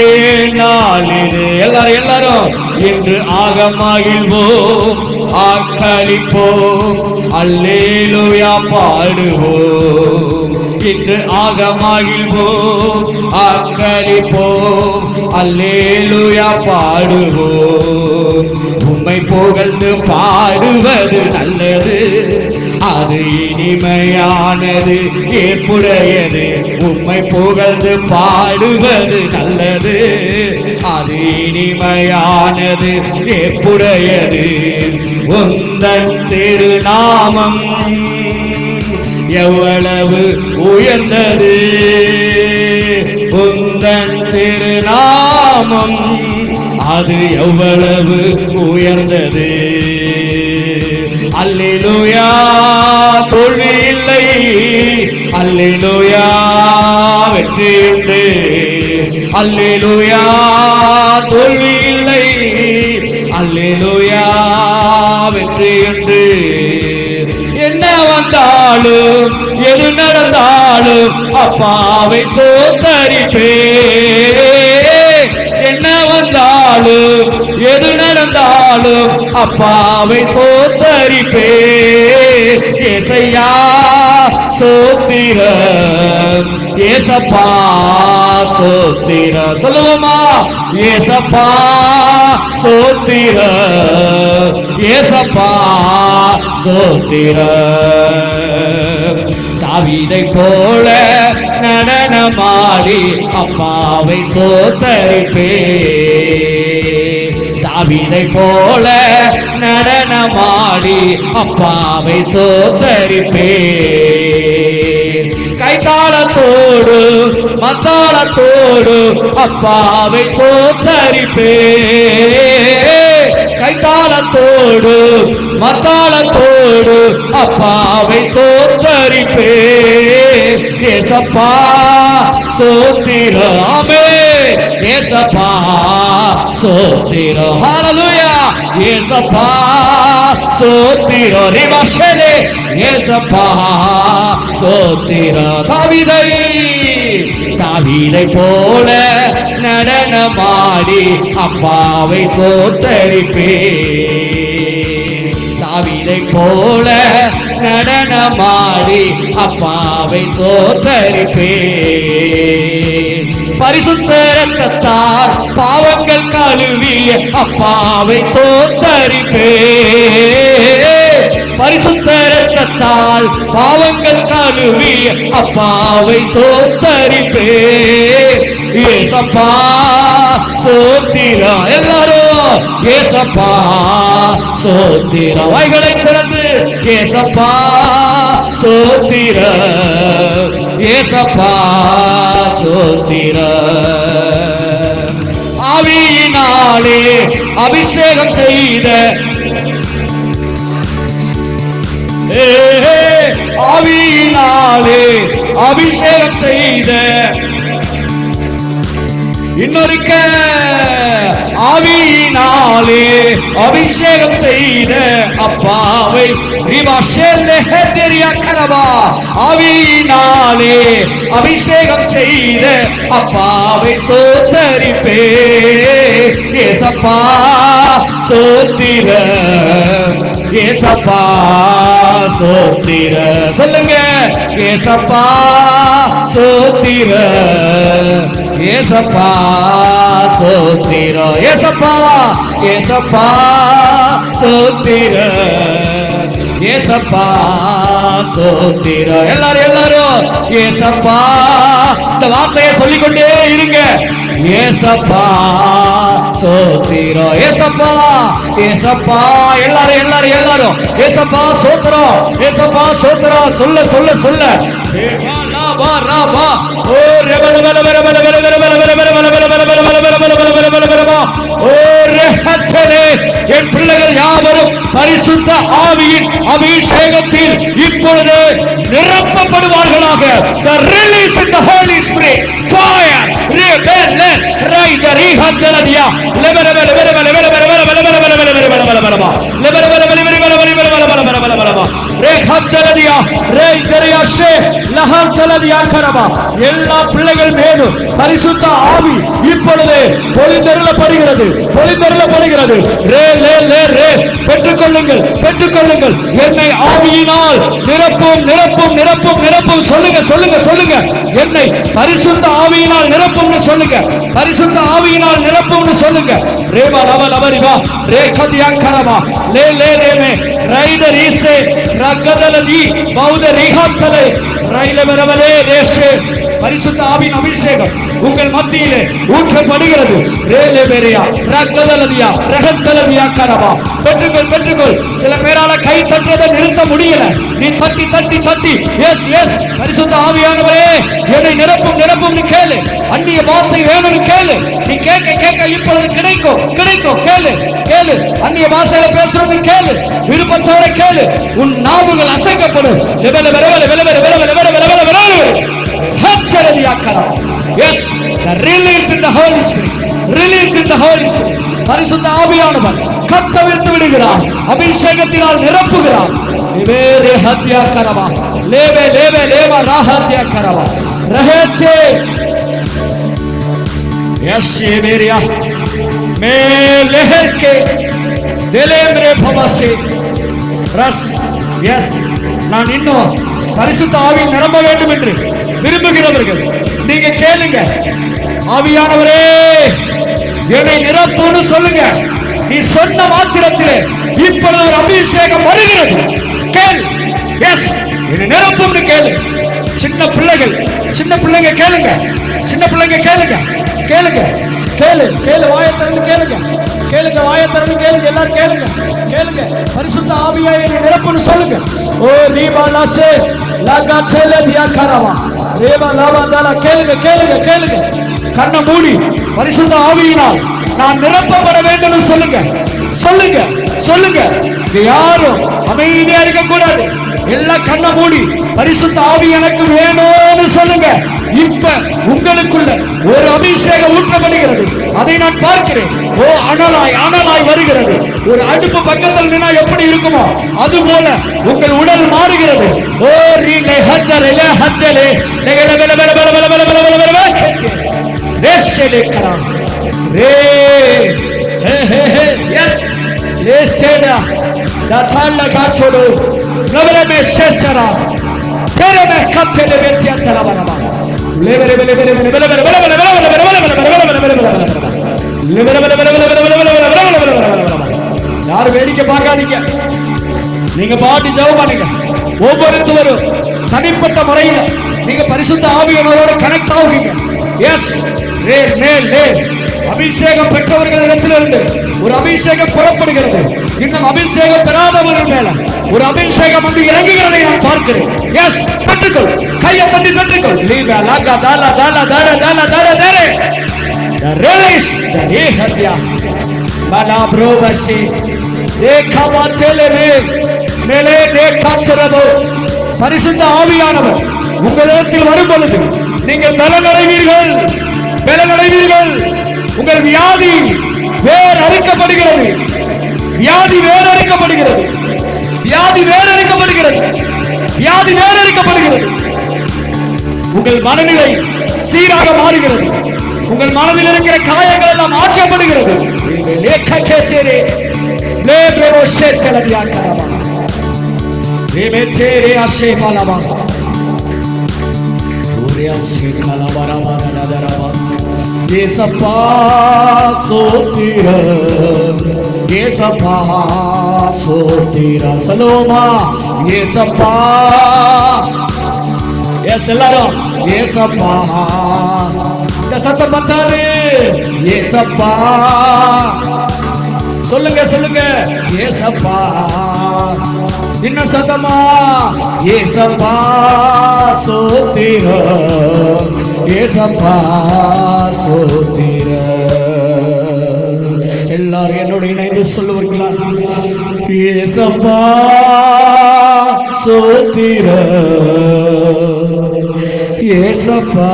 நாள் இது. எல்லாரும் எல்லாரும் இன்று ஆகமகிழ்வோம், ஆக்களிப்போம், அல்லேலூயா பாடுவோம். இன்று ஆகமகிழ்வோம், ஆக்களிப்போம், அல்லேலூயா பாடுவோம். உம்மை புகழ்ந்து பாடுவது நல்லது, அது இனிமையானது, ஏற்புடையது. உம்மை புகழ்ந்து பாடுவது நல்லது, அது இனிமையானது, ஏற்புடையது. உந்தன் திருநாமம் எவ்வளவு உயர்ந்தது, உந்தன் திருநாமம் அது எவ்வளவு உயர்ந்தது. அல்லேலூயா, தோல்வி இல்லை. அல்லேலூயா, வெற்றி உண்டு. அல்லேலூயா, தோல்வி இல்லை. அல்லேலூயா, வெற்றி உண்டு. என்ன வந்தாலும் எது நடந்தாலும் அப்பாவை சோத்தரிப்பே. என்ன வந்தாலும் எது நடந்தாலும் அப்பாவை சோத்தரிப்பே. ஏசையா சோத்திரம், ஏசப்பா சோத்திரம். சொல்லுவோமா? ஏசப்பா சோத்திரம், ஏசப்பா சோத்திரம். தாவீதை போல நடனமாடி அப்பாவை சோத்தரிப்பே. தாவீதை போல நடனமாடி அப்பாவை சோத்தரிப்பே. கைத்தாளத்தோடு மத்தாளத்தோடு அப்பாவை சோத்தரிப்பே. கைத்தாளத்தோடு மத்தாளத்தோடு அப்பாவை சோத்தரிப்பே. ஏசப்பா சோத்திரம், ஆமென். ஏசப்பா சோத்திரம், ஹல்லேலூயா. ஏசப்பா சோத்திரம், ரிவாஷலே. ஏசப்பா சோத்திரம். தாவீதை போல நடனமாடி அப்பாவை சோத்தரிப்பே. தாவீதை போல நடனமாடி அப்பாவை சோத்தரிப்பே. பரிசுத்த இரத்தத்தால் பாவங்கள் கழுவிய அப்பாவை சோத்தரிப்பே. பரிசுத்த இரத்தத்தால் ரத்தத்தால் பாவங்கள் கழுவி அப்பாவை சோத்தரிப்பே. ஏசப்பா சோத்திரா, எல்லாரும் ஏசப்பா சோத்திரா, வாய்களை திறந்து ஏசப்பா சோத்திர, ஏசப்பா சோத்திர. ஆவியினாலே அபிஷேகம் செய்த, ஆவியினாலே அபிஷேகம் செய்த, இன்னொருக்க ஆவியினாலே அபிஷேகம் செய்த அப்பாவை ஆவியினாலே அபிஷேகம் செய்த அப்பாவை சோத்தரிப்பே. ஏசப்பா சோத்திர, ஏசப்பா சோத்திர, சொல்லுங்க ஏசப்பா சோத்திர, ஏசப்பா சோத்திர, ஏசப்பா ஏசப்பா சோத்திர, ஏசப்பா சோத்திர. எல்லாரும் எல்லாரும் ஏசப்பா, இந்த வார்த்தையை சொல்லிக்கொண்டே இருங்க. ஏசப்பா சோத்திர, ஏசப்பா ஏசப்பா, எல்லாரும் எல்லாரும் எல்லாரும் ஏசப்பா சோத்திரம், ஏசப்பா சோத்திரம், சொல்ல சொல்ல சொல்ல. என் பிள்ளைகள் யாவரும் பரிசுத்த ஆவியின் அபிஷேகத்தில் இப்பொழுது நிரப்பப்படுவார்களாக. The release in the Holy Spirit fire எல்லா பிள்ளைகள் மேலும் பரிசுத்த ஆவி இப்பொழுது பொழிந்தருளப்படுகிறது, பொழிந்தருளப்படுகிறது. பெற்றுக்கொள்ளுங்கள், பெற்றுக்கொள்ளுங்கள். என்னை ஆவியினால் நிரப்பும் நிரப்பும் நிரப்பும் நிரப்பும். சொல்லுங்க சொல்லுங்க சொல்லுங்க. என்னை பரிசுத்த ஆவியினால் நிரப்பும் சொல்லுங்க, பரிசுத்த ஆவியினால் நிரப்பும் சொல்லுங்க. ரேவா லவ லவரிவா ரேகதியாங்கரவா லே லே ரேமே ரைடர் ஈசே ரகதலதி பௌத ரிஹாத்தலே ரைல வரவலே ரேஷே. பரிசுத்த ஆவியின் அபிஷேகம் உங்கள் மத்தியிலே ஊற்றப்படுகிறது. ரேலே பெரியா ரகதலதியா ரகதலதியா கரவா. பெற்றுக்கொள் பெற்றுக்கொள். சில பேரால கை தட்டுறதை நிறுத்த முடியல. நீ தட்டி தட்டி தட்டி எஸ் எஸ் பரிசுத்த ஆவியானவரே என்னை நிரப்பும் நிரப்பும் கேளு. அந்நிய பாஷை வேணும்னு கேளு. நீ கேட்க கேட்க இப்பொழுது கிடைக்கும் கிடைக்கும். கேளு கேளு. அந்நிய பாஷையில பேசுறது கேளு, விருப்பத்தோட கேளு. உன் நாவுகள் அசைக்கப்படும். Yes, the release in the Holy Spirit, release in the Holy Spirit. பரிசுத்த ஆவியானவர் கட்டவிழ்த்து விடுகிறார், அபிஷேகத்தினால் நிரப்புகிறார். லேவே ஹத்யா கரவா லேவே லேவே லேவா ராஹத்யா கரவா ரஹேச்சே. यशे मेरिया मैं लहर के दिले मेरे भवसे रस. यस, நான் இன்னும் பரிசுத்த ஆவியில் நிரம்ப வேண்டும் என்று விரும்புகிறவர்கள் நீங்க கேளுங்க. ஆவியானவரே என்னை நிரப்புன்னு சொல்லுங்க. நீ சொன்ன மாத்திரத்திலே இப்பொழுது ஒரு அபிஷேகம் வருகிறது. கேள். எஸ், என்னை நிரப்புன்னு கேளு. சின்ன பிள்ளைகள், சின்ன பிள்ளைங்க கேளுங்க, சின்ன பிள்ளைங்க கேளுங்க கேளுங்க கேளு கேளு. வாயை திறந்து கேளுங்க கேளுங்க, வாயை திறந்து கேளுங்க. எல்லாரும் கேளுங்க கேளுங்க. பரிசுத்த ஆவியை நிரப்புன்னு சொல்லுங்க. ஓ ரீபா லாசே லாகா சேல தியா கரவா ரேவா லாவா தாலா. கேளுங்க கேளுங்க கேளுங்க. கண்ணை மூடி பரிசுத்த ஆவியினால் நான் நிரப்பப்பட வேண்டும் சொல்லுங்க சொல்லுங்க சொல்லுங்க. யாரும் அமைதியா இருக்க கூடாது. எல்லாம் கண்ணை மூடி பரிசுத்த ஆவி எனக்கு வேணும்னு சொல்லுங்க. இப்ப உங்களுக்குள்ள ஒரு அபிஷேகம் ஊற்றப்படுகிறது, அதை நான் பார்க்கிறேன். ஓ அனலாய் அனலாய் வருகிறது. ஒரு அடுப்பு பக்கத்தில் நின்னா எப்படி இருக்குமோ அது போல உங்கள் உடல் மாறுகிறது. ஓ ரீலே ஹத்தலே ஹத்தலே லெகல பல பல பல பல பல பல பல பல ரேஷலே கரா ரே ஹே ஹே ஹே. எஸ் लेस्टेडा दाथाला गाचोडो लवरे में शेचरा तेरे में कत्ते ले बेतिया तला बनवा लेवरे बेले बेले बेले बेले बेले बेले बेले बेले बेले बेले बेले बेले. யார் வேடிக்கை பார்க்காதீங்க, நீங்க பாட்டு ஜெபம் பண்ணுங்க. ஒவ்வொருத்தரும் தனிப்பட்ட முறையில் நீங்க பரிசுத்த ஆவியானவரோட கனெக்ட் ஆகுவீங்க. எஸ், அபிஷேகம் பெற்றவர்களிடத்திலிருந்து ஒரு அபிஷேகம் புறப்படுகிறது. இன்னும் அபிஷேகம் பெறாதவர்கள் மேல ஒரு அபிஷேகம் வந்து இறங்குகிறதை நான் பார்க்கிறேன். எஸ், பெற்றுக்கொள், கையை தட்டி பெற்றுக்கொள். லீவா லாகா தாலா தாலா தாலா தாலா தாலா தாலா ரிலீஸ் தி ஏஹத்யா பலா ப்ரோவசி தேகாவா தெலவே மேலே தேகாச்சரபோ. பரிசுத்த ஆவியானவர் உங்களிடத்தில் வரும் பொழுது நீங்கள் பலனடைவீர்கள். உங்கள் வியாதி வேர் அறுக்கப்படுகிறது. வியாதி வேர் அறுக்கப்படுகிறது. உங்கள் மனநிலை சீராக மாறுகிறது. உங்கள் மனதில் இருக்கிற காயங்கள் எல்லாம் மாற்றப்படுகிறது. ஏசப்பா சோத்திர சலோமா ஏசப்பா. எஸ், எல்லாரும் ஏசப்பா. இந்த சத்தம் பார்த்தாரு. ஏசப்பா சொல்லுங்க ஏசப்பா. இன்னும் சத்தமா ஏசப்பா சோத்திர ஏசப்பா சோத்திர. எல்லாரும் என்னோட இணைந்து சொல்லுவீங்களா? ஏசப்பா சோத்திர ஏசப்பா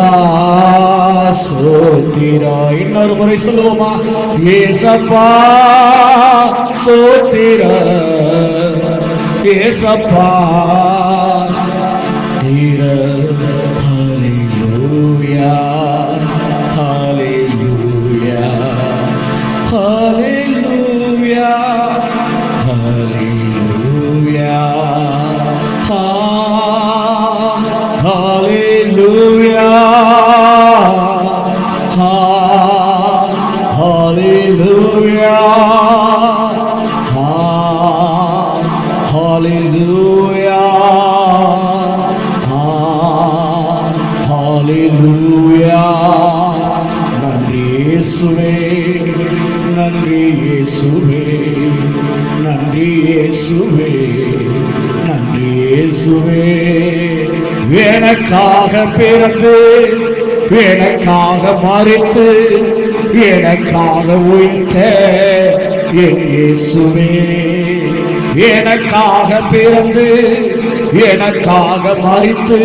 சோத்திரா. இன்னொரு முறை சொல்லுவோமா? ஏசப்பா சோத்திர ஏசப்பா தீர. ஹல்லேலூயா ஹல்லேலூயா ஹல்லேலூயா ஹல்லேலூயா ஹல்லேலூயா ஹல்லேலூயா ஹalleluya ஹalleluya. நன்றி இயேசுவே, நன்றி இயேசுவே, நன்றி இயேசுவே, நன்றி இயேசுவே. எனக்காக பிறந்து எனக்காக மரித்து எனக்காக உயிர்த்த என் இயேசுவே. எனக்காக பிறந்து எனக்காக மரித்து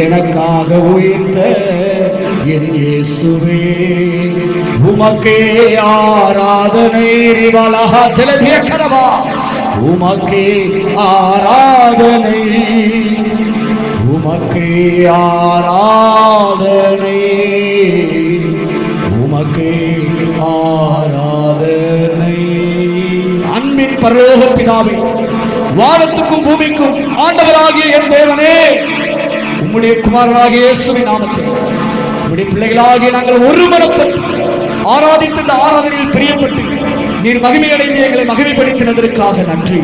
எனக்காக உயிர்த்த என் இயேசுவே. உமக்கே ஆராதனை. ரிவலஹா தெலதிய கரவா. உமக்கே ஆராதனை, உமக்கே ஆராதனை, உமக்கே ஆராதனை. அன்பின் பரலோக பிதாவே, வானத்துக்கும் பூமிக்கும் ஆண்டவராகிய என் தேவனே, உம்முடைய குமாரனாகிய இயேசுவின் நாமத்தில் உம்முடைய பிள்ளைகளாகிய நாங்கள் ஒருமனப்பட்டு ஆராதித்த இந்த ஆராதனையில் பிரியப்பட்டு நீர் மகிமையடைந்து எங்களை மகிமைப்படுத்தினதற்காக நன்றி.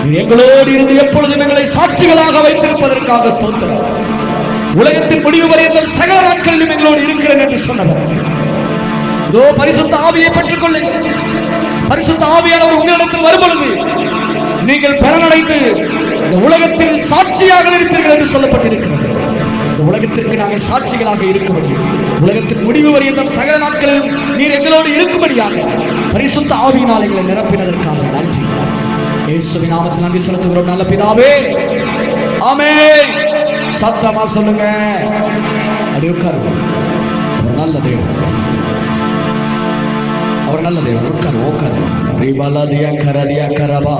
நீர் எங்களோடு இருந்து எப்பொழுதும் எங்களை சாட்சிகளாக வைத்திருப்பதற்காக ஸ்தோத்திரம். உலகத்தின் முடிவு வரை இந்த சகல நாட்களிலும் எங்களோடு இருக்கிறேன் என்று சொன்னவர். இதோ பரிசுத்த ஆவியை பெற்றுக் கொள்ளுங்கள். பரிசுத்த ஆவியானவர் உங்களிடத்தில் வரும் பொழுது நீங்கள் பலனடைந்து இந்த உலகத்தில் சாட்சியாக இருப்பீர்கள் என்று சொல்லப்பட்டிருக்கிறது. இந்த உலகத்திற்கு நாங்கள் சாட்சிகளாக இருக்கும்படி, உலகத்தின் முடிவு வரை இந்த சகல நாட்களிலும் நீர் எங்களோடு இருக்கும்படியாக பரிசுத்த ஆவியினால் எங்களை நிரப்பினதற்காக நன்றி. இயேசுவின் நாமத்தில் நன்றி செலுத்துகிறோம் நல்ல பிதாவே, ஆமென். சத்தமா சொல்லுங்க. அப்படி உட்காருங்க. அவர் நல்ல தேவன், அவர் நல்ல தேவன். உட்காரு. ரிபலதியா கரதியா கரபா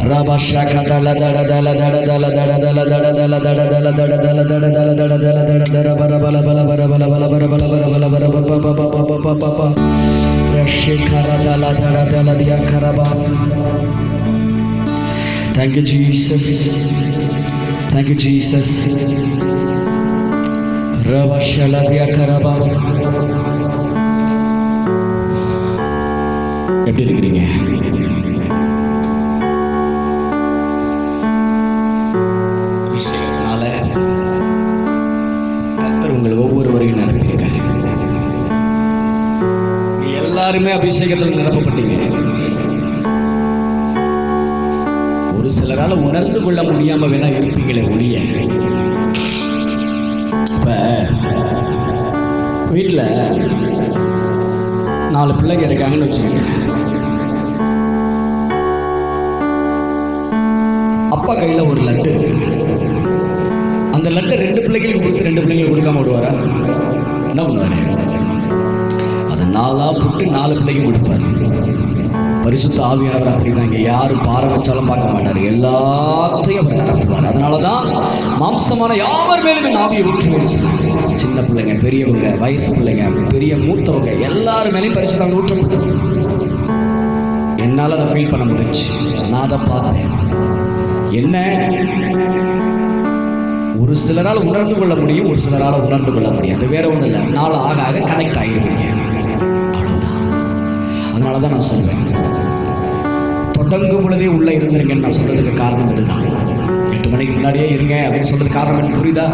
ரபஷா கடல தட தல தட தல தட தல தட தல தட தல தட தல தட தல தட தல தட தர பர பல பல பர பல பல பர பல பல பர ப ப ப ப ப ப ரஷே கரதல தட தல தியா கரபா. Thank you Jesus, thank you Jesus. ரபஷல தியா கரபா. எப்படி இருக்கிறீங்க? அபிஷேகத்தில் நிரப்பப்பட்டீங்க. ஒரு சிலரால் உணர்ந்து கொள்ள முடியாம வேணா இருப்பீங்களே ஒழிய, இப்ப வீட்டில் 4 பிள்ளைங்க இருக்காங்கன்னு வச்சுக்கோங்க. அப்பா கையில் ஒரு லட்டு இருக்கு. அந்த லட்டை 2 பிள்ளைகளுக்கு கொடுத்து 2 பிள்ளைங்களுக்கு கொடுக்காம விடுவாரா? என்ன பண்ணுவாரு? அதை 4ஆ போட்டு 4 பிள்ளைக்கு கொடுப்பாரு. பரிசுத்த ஆவியானவர் அப்படிதாங்க. யாரும் பார வச்சாலும் பார்க்க மாட்டார், எல்லாத்தையும் அவர் நிரப்புவார். அதனால தான் மாம்சமான யாவர் மேலும் ஆவியை ஊற்றுவேன்னு சொன்னார். சின்ன பிள்ளைங்க, பெரியவங்க, வயசு பிள்ளைங்க, பெரிய மூத்தவங்க எல்லாரும் மேலேயும் பரிசுத்த ஊற்றப்பட்டது. என்னால் அதை ஃபீல் பண்ண முடிஞ்சு. நான் அதை பார்த்தேன். என்ன, ஒரு சிலரால் உணர்ந்து கொள்ள முடியும், ஒரு சிலரால் உணர்ந்து கொள்ள முடியாது. வேற ஒன்றும் இல்லை, நாள் ஆக ஆக கனெக்ட் ஆகிருவீங்க, அவ்வளோதான். அதனால தான் நான் சொல்வேன், தொடங்கும் பொழுதே உள்ளே இருந்துருங்கன்னு நான் சொல்கிறதுக்கு காரணம் இதுதான். 8 மணிக்கு முன்னாடியே இருங்க அப்படின்னு சொல்கிறதுக்கு காரணம் என்ன புரியுதா?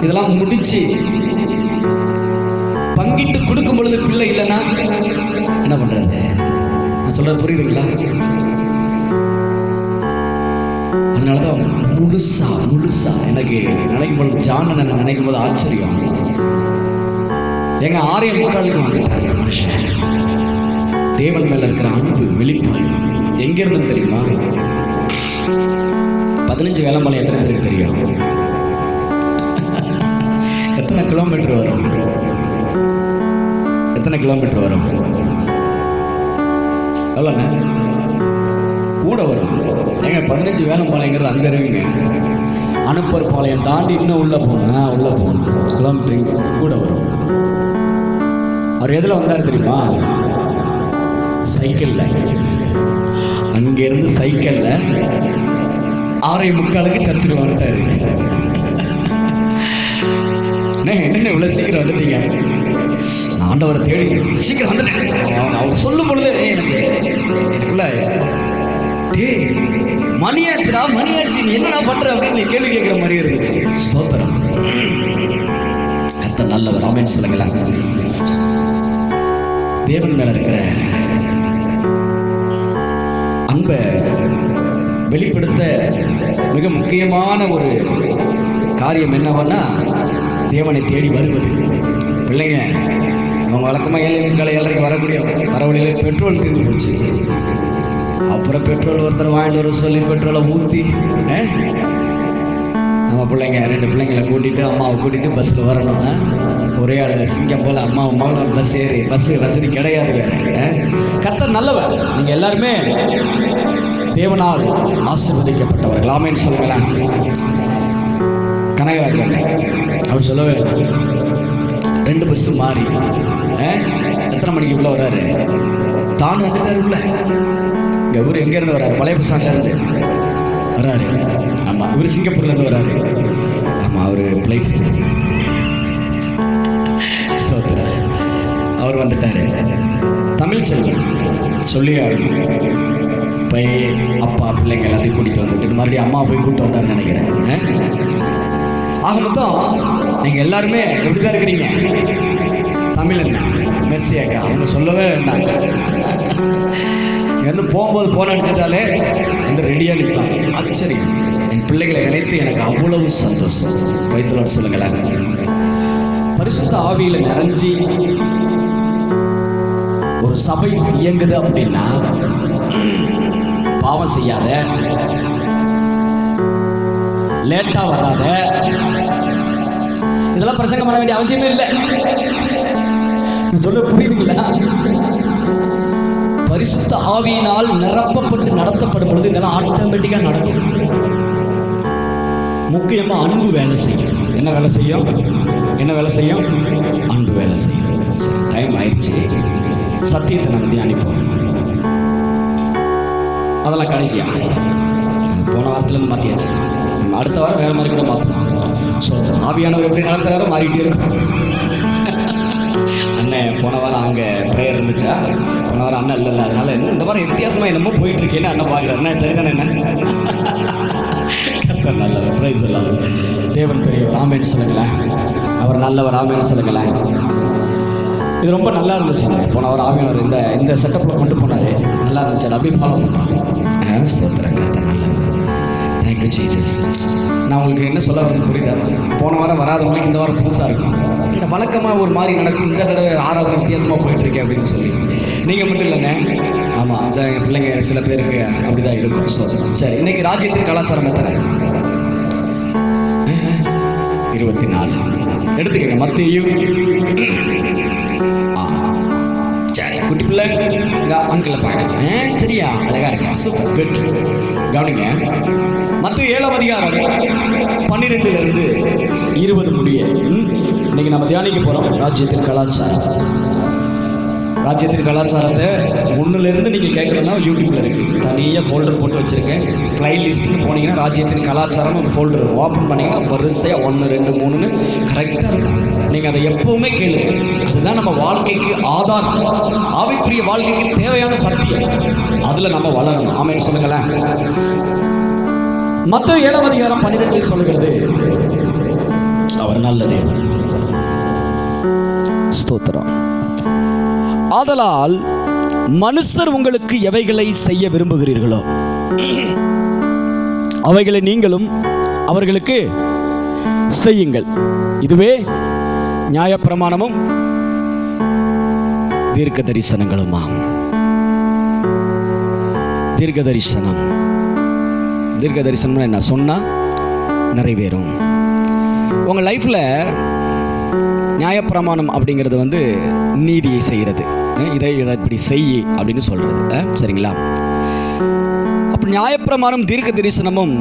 இதெல்லாம் முடிச்சு பங்கிட்டு கொடுக்கும் பொழுது பிள்ளை இல்லைன்னா என்ன பண்ணுறது? நான் சொல்கிறது புரியுதுங்களா? அதனால தான் முழுசா எனக்கு நினைக்கும் பொழுது, ஜான் நினைக்கும் போது ஆச்சரியம். எங்க 6:45 வந்துட்டாருங்க மனுஷன். தேவன் மேல இருக்கிற அன்பு வெளிப்பாடு எங்க இருந்து தெரியுமா? 15 வேலம்பாளையம் எத்தனை பேருக்கு தெரியும்? எத்தனை கிலோமீட்டர் வரும்? எத்தனை கிலோமீட்டர் வரும்? எவ்வளோண்ணே? கூட வரும். ஏங்க 15 வேலம்பாளையங்கிறது அங்கே இருக்குங்க. அனுப்பர் பாளையம் தாண்டி இன்னும் உள்ளே போகணும் கிலோமீட்டர் கூட வரும். அவர் எதில் வந்தார் தெரியுமா? சைக்கிளில். அங்கேருந்து சைக்கிளில் 6:45 சர்ச்சுக்கு வந்துட்டாரு. என்ன இவ்வளோ சீக்கிரம் வந்துட்டீங்க? ஆண்டவரை தேடி சீக்கிரம் வந்துட்டேன். அவர் சொல்லும் பொழுது எனக்குள்ள, மணியாச்சுடா, மணியாச்சு, நீ என்னடா பண்ற அப்படின்னு கேள்வி கேட்கிற மாதிரி இருந்துச்சு. ஸ்தோத்திரம். கர்த்தர் நல்லவர். ஆமென் சொல்லுங்களேன். தேவன் மேல இருக்கிற அன்பை வெளிப்படுத்த மிக முக்கியமான ஒரு காரியம் என்னவன்னா, தேவனை தேடி வருவது. பிள்ளைங்க அவங்க வழக்கமாக 7:45 வரக்கூடிய வரவழியில பெட்ரோல் தீர்ந்து போச்சு. அப்புறம் பெட்ரோல் ஒருத்தர் வாங்கிட்டு வர சொல்லி பெட்ரோலை ஊற்றி நம்ம பிள்ளைங்க 2 பிள்ளைங்களை கூட்டிகிட்டு அம்மாவை கூட்டிகிட்டு பஸ்ஸில் வரணும். ஒரே ஆள் சிங்கம் போல் அம்மாவும் பஸ் ஏறி, பஸ் வசதி கிடையாது வேற. கர்த்தர் நல்லவர். நீங்கள் எல்லாருமே தேவனால் ஆசீர்வதிக்கப்பட்டவர்கள். ஆமென் சொல்லுங்களேன். கனகராஜன் அவர் சொல்லவே இல்லை. 2 பஸ் மாறி எத்தனை மணிக்கு உள்ள வர்றாரு? தான் வந்துட்டார் உள்ள. இங்கே ஊர் எங்கேருந்து வர்றாரு? பழைய பஸ்ஸாங்கேருந்து வர்றாரு. ஆமாம், இவர் சிங்கப்பூர்லேருந்து வர்றாரு. ஆமாம், அவர் ஃப்ளைட் அவர் வந்துட்டாரு. தமிழ் செல்வன் சொல்லி போய் அப்பா பிள்ளைங்க எல்லாத்தையும் கூட்டிகிட்டு வந்துட்டு மறுபடியும் அம்மா போய் கூப்பிட்டு வந்தாருன்னு நினைக்கிறேன். ஆக மொத்தம் நீங்கள் எல்லாருமே எப்படி தான் இருக்கிறீங்க? தமிழ் என்ன மெர்சியாக்கா அவங்க சொல்லவே வேண்டாம். இங்கேருந்து போகும்போது போன் அடிச்சுட்டாலே வந்து ரெடியாக நிற்பாங்க. ஆச்சரியம். என் பிள்ளைகளை நினைத்து எனக்கு அவ்வளவு சந்தோஷம். வயசுல சொல்லுங்களேன். பரிசுத்த ஆவியில் நிறைஞ்சி ஒரு சபை இயங்குது அப்படின்னா, பாவம் செய்யாத, லேட்டா வராத, இதெல்லாம் பிரசங்கம் பண்ண வேண்டிய அவசியமே இல்லை. சொல்ல புரியுதுங்களா? பரிசுத்த ஆவியினால் நிரப்பப்பட்டு நடத்தப்படும் பொழுது இதெல்லாம் ஆட்டோமேட்டிக்கா நடக்கும். முக்கியமா அன்பு வேலை செய்யும். என்ன வேலை செய்யும்? என்ன வேலை செய்யும்? அன்பு வேலை செய்யும். டைம் ஆயிடுச்சு. சத்தியத்தை நம்ம தியானிப்போம். அதெல்லாம் கடைசியா போன வாரத்துலேருந்து மாற்றியாச்சு. அடுத்த வாரம் வேற மாதிரி கூட மாற்றணும். ஸோ ஆவியானவர் எப்படி நடத்துறாரோ மாறிக்கிட்டே இருக்கும். அண்ணன் போன வாரம் அங்கே ப்ரேயர் இருந்துச்சா? போன வாரம் அண்ணன் இல்லைல்ல, அதனால என்ன இந்த வாரம் வித்தியாசமாக என்னமோ போயிட்டு இருக்கேன்னு அண்ணன் பார்க்குறாரு. சரிதானே? என்ன கர்த்தர் நல்லவர். பிரைஸ் எல்லாம். தேவன் பெரியவர். ஆமென் சொல்லுங்களேன். அவர் நல்லவர். ஆமென் சொல்லுங்களேன். இது ரொம்ப நல்லா இருந்துச்சுங்க. போன வாரம் ஆவியானவர் இந்த செட்டப்பில் கொண்டு போனார், நல்லா இருந்துச்சு. அதை அப்படியே ஃபாலோ பண்ணுறோம். ஸ்தோத்திரம், கர்த்தர் நல்லவர். Thank you Jesus. நான் உங்களுக்கு என்ன சொல்ல வரேன்னு புரியுதா? போன வாரம் வராதவங்களுக்கு இந்த வாரம் புதுசாக இருக்கும். இல்லை வழக்கமாக ஒரு மாதிரி நடக்கும், இந்த தடவை ஆராதனை வித்தியாசமாக போயிட்டுருக்கேன் அப்படின்னு சொல்லி. நீங்கள் மட்டும் இல்லைங்க, ஆமாம், அந்த எங்கள் பிள்ளைங்க சில பேருக்கு அப்படி தான் இருக்கும். ஸோ சரி, இன்றைக்கி ராஜ்யத்தின் கலாச்சாரம் எத்தனை? 24 எடுத்துக்கங்க. மத்தேயு சரி, குட்டி பிள்ளை அங்கிள் பார்க்கலாம். சரியா, அழகா இருக்கா, சூப்பர், குட். கவனிங்க, மத்தேயு 7ஆம் அதிகாரம் 12 to 20 முடிய இன்னைக்கு நம்ம தியானிக்க போறோம் ராஜ்யத்தின் கலாச்சாரம். ராஜ்யத்தின் கலாச்சாரத்தை 1 நீங்கள் கேட்கணும்னா யூடியூப்ல இருக்கு, தனியாக ஃபோல்டர் போட்டு வச்சிருக்கேன். பிளேலிஸ்ட்னு போனீங்கன்னா ராஜ்யத்தின் கலாச்சாரம் ஒரு ஃபோல்டர் ஓப்பன் பண்ணிங்கன்னா வரிசையாக 1, 2, 3ன்னு கரெக்டாக இருக்கும். நீங்கள் அதை எப்பவுமே கேளுங்க. அதுதான் நம்ம வாழ்க்கைக்கு ஆதாரம், ஆவிக்குரிய வாழ்க்கைக்கு தேவையான சத்தியம். அதில் நம்ம வளரணும். ஆமென் சொல்லுங்களேன். மத்தேயு 7ஆம் அதிகாரம் 12 சொல்லுகிறது, அவர் நல்ல தேவன். ஸ்தோத்திரம். ஆதலால் மனுஷர் உங்களுக்கு எவைகளை செய்ய விரும்புகிறீர்களோ அவைகளை நீங்களும் அவர்களுக்கு செய்யுங்கள். இதுவே நியாயப்பிரமாணமும் தீர்க்க தரிசனங்களுமாம். தீர்க்க தரிசனம், தீர்க்க தரிசனம் என்ன சொன்னா நிறைவேறும். உங்க லைஃப்ல நியாயப்பிரமாணம் அப்படிங்கிறது நீதியை செய்கிறது, இதை இப்படி செய் அப்படின்னு சொல்றது, சரிங்களா? அப்படி நியாயப்பிரமாணம் தீர்க்க தரிசனமும்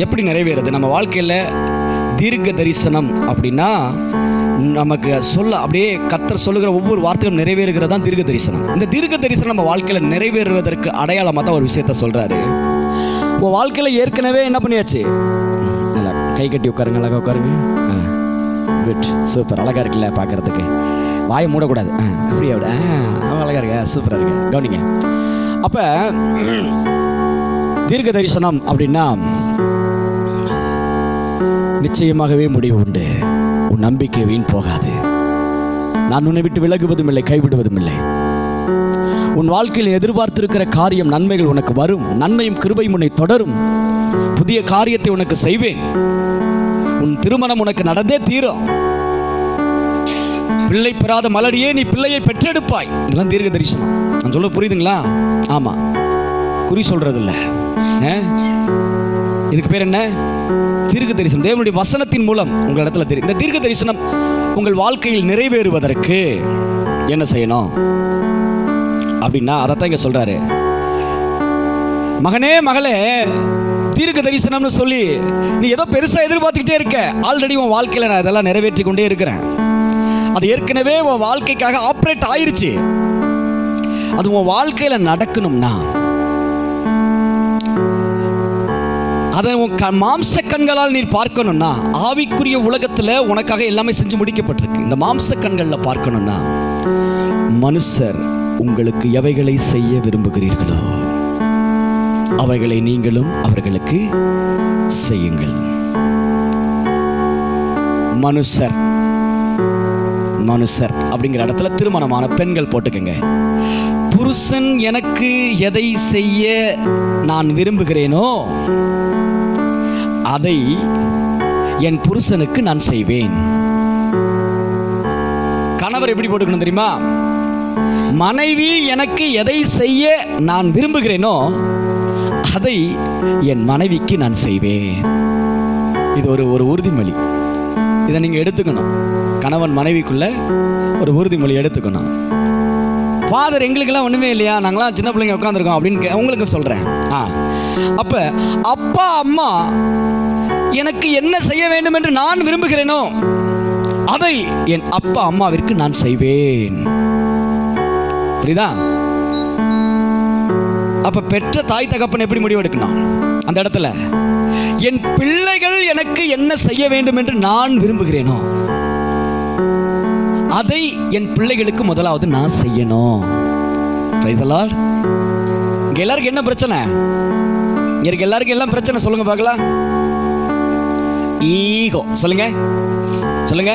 எப்படி நிறைவேறது நம்ம வாழ்க்கையில்? தீர்க்க தரிசனம் அப்படின்னா நமக்கு அப்படியே கர்த்தர் சொல்லுகிற ஒவ்வொரு வார்த்தையும் நிறைவேறுகிறது தான் தீர்க்க தரிசனம். இந்த தீர்க்க தரிசனம் நம்ம வாழ்க்கையில் நிறைவேறுவதற்கு அடையாளமாக தான் ஒரு விஷயத்த சொல்றாரு. உன் வாழ்க்கையில் ஏற்கனவே என்ன பண்ணியாச்சு? நல்லா கை கட்டி உட்காருங்க, அழகா உட்காருங்க. குட், சூப்பர், அழகா இருக்குல்ல பார்க்கறதுக்கு. வாயை மூடக்கூடாது, அப்படி அப்படி அழகா இருக்க, சூப்பராக இருக்கு. கவனிங்க. அப்போ தீர்க்க தரிசனம் அப்படின்னா நிச்சயமாகவே முடிவு உண்டு. உன் நம்பிக்கை வீண் போகாது. நான் உன்னை விட்டு விலகுவதும் இல்லை, கைவிடுவதும் இல்லை. உன் வாழ்க்கையில் எதிர்பார்த்திருக்கிற காரியம், நன்மைகள் உனக்கு வரும். நன்மையும் கிருபையும் உன்னை தொடரும். புதிய காரியத்தை உனக்கு செய்வேன். உன் திருமணம் உனக்கு நடந்தே தீரும். பிள்ளை பெறாத மலடியே, நீ பிள்ளையை பெற்றெடுப்பாய். இதெல்லாம் தீர்க்க தரிசனம். நான் சொல்ல புரியுதுங்களா? ஆமா, குறி சொல்றது இல்ல. இதுக்கு பேர் என்ன? தீர்க்க தரிசனம். தேவனுடைய வசனத்தின் மூலம் உங்கள் இடத்துல தெரியும். இந்த தீர்க்க தரிசனம் உங்கள் வாழ்க்கையில் நிறைவேறுவதற்கு என்ன செய்யணும் அப்படின்னா, அதைத்தான் இங்க சொல்றாரு. மகனே மகளே, தீர்க்க தரிசனம்னு சொல்லி நீ ஏதோ பெருசா எதிர்பார்த்துக்கிட்டே இருக்க. ஆல்ரெடி உன் வாழ்க்கையில நான் இதெல்லாம் நிறைவேற்றி கொண்டே இருக்கிறேன். அது ஏற்கனவே உன் வாழ்க்கைக்காக ஆப்ரேட் ஆயிருச்சு. அது உன் வாழ்க்கையில நடக்கணும்னா அதை உன் மாம்ச கண்களால் நீ பார்க்கணும்னா, ஆவிக்குரிய உலகத்துல உனக்காக எல்லாமே செஞ்சு முடிக்கப்பட்டிருக்கு. இந்த மாம்ச கண்கள்ல பார்க்கணும்னா, மனுஷர் உங்களுக்கு எவைகளை செய்ய விரும்புகிறீர்களோ அவைகளை நீங்களும் அவர்களுக்கு செய்யுங்கள். மனுஷர், மனுஷர் அப்படிங்கிற இடத்துல திருமணமான பெண்கள் போட்டுக்கங்க. புருஷன் எனக்கு எதை செய்ய நான் விரும்புகிறேனோ அதை என் புருஷனுக்கு நான் செய்வேன். கணவர் எப்படி போட்டுக்கணும் தெரியுமா? மனைவி எனக்கு எதை செய்ய நான் விரும்புகிறேனோ அதை என் மனைவிக்கு நான் செய்வேன். இது ஒரு உறுதிமொழி. இதை நீங்க எடுத்துக்கணும். கணவன் மனைவிக்குள்ள ஒரு உறுதிமொழி எடுத்துக்கணும். ஃபாதர், எங்களுக்கெல்லாம் ஒண்ணுமே இல்லையா, நாங்களாம் சின்ன பிள்ளைங்க உட்காந்துருக்கோம் அப்படின்னு உங்களுக்கு சொல்றேன். அப்ப அப்பா அம்மா எனக்கு என்ன செய்ய வேண்டும் என்று நான் விரும்புகிறேனோ அதை என் அப்பா அம்மாவிற்கு நான் செய்வேன். புரியுதா? அப்ப பெற்ற தாய் தகப்பன் எப்படி முடிவு எடுக்கணும்? அந்த இடத்துல என் பிள்ளைகள் எனக்கு என்ன செய்ய வேண்டும் என்று நான் விரும்புகிறேனோ அதை என் பிள்ளைகளுக்கு முதலாவது நான் செய்யணும். Price the Lord. இங்க எல்லாருக்கும் என்ன பிரச்சனை? எல்லாருக்கும் எல்லாம் பிரச்சனை சொல்லுங்க பார்க்கலாம். ஈகோ சொல்லுங்க. சொல்லுங்க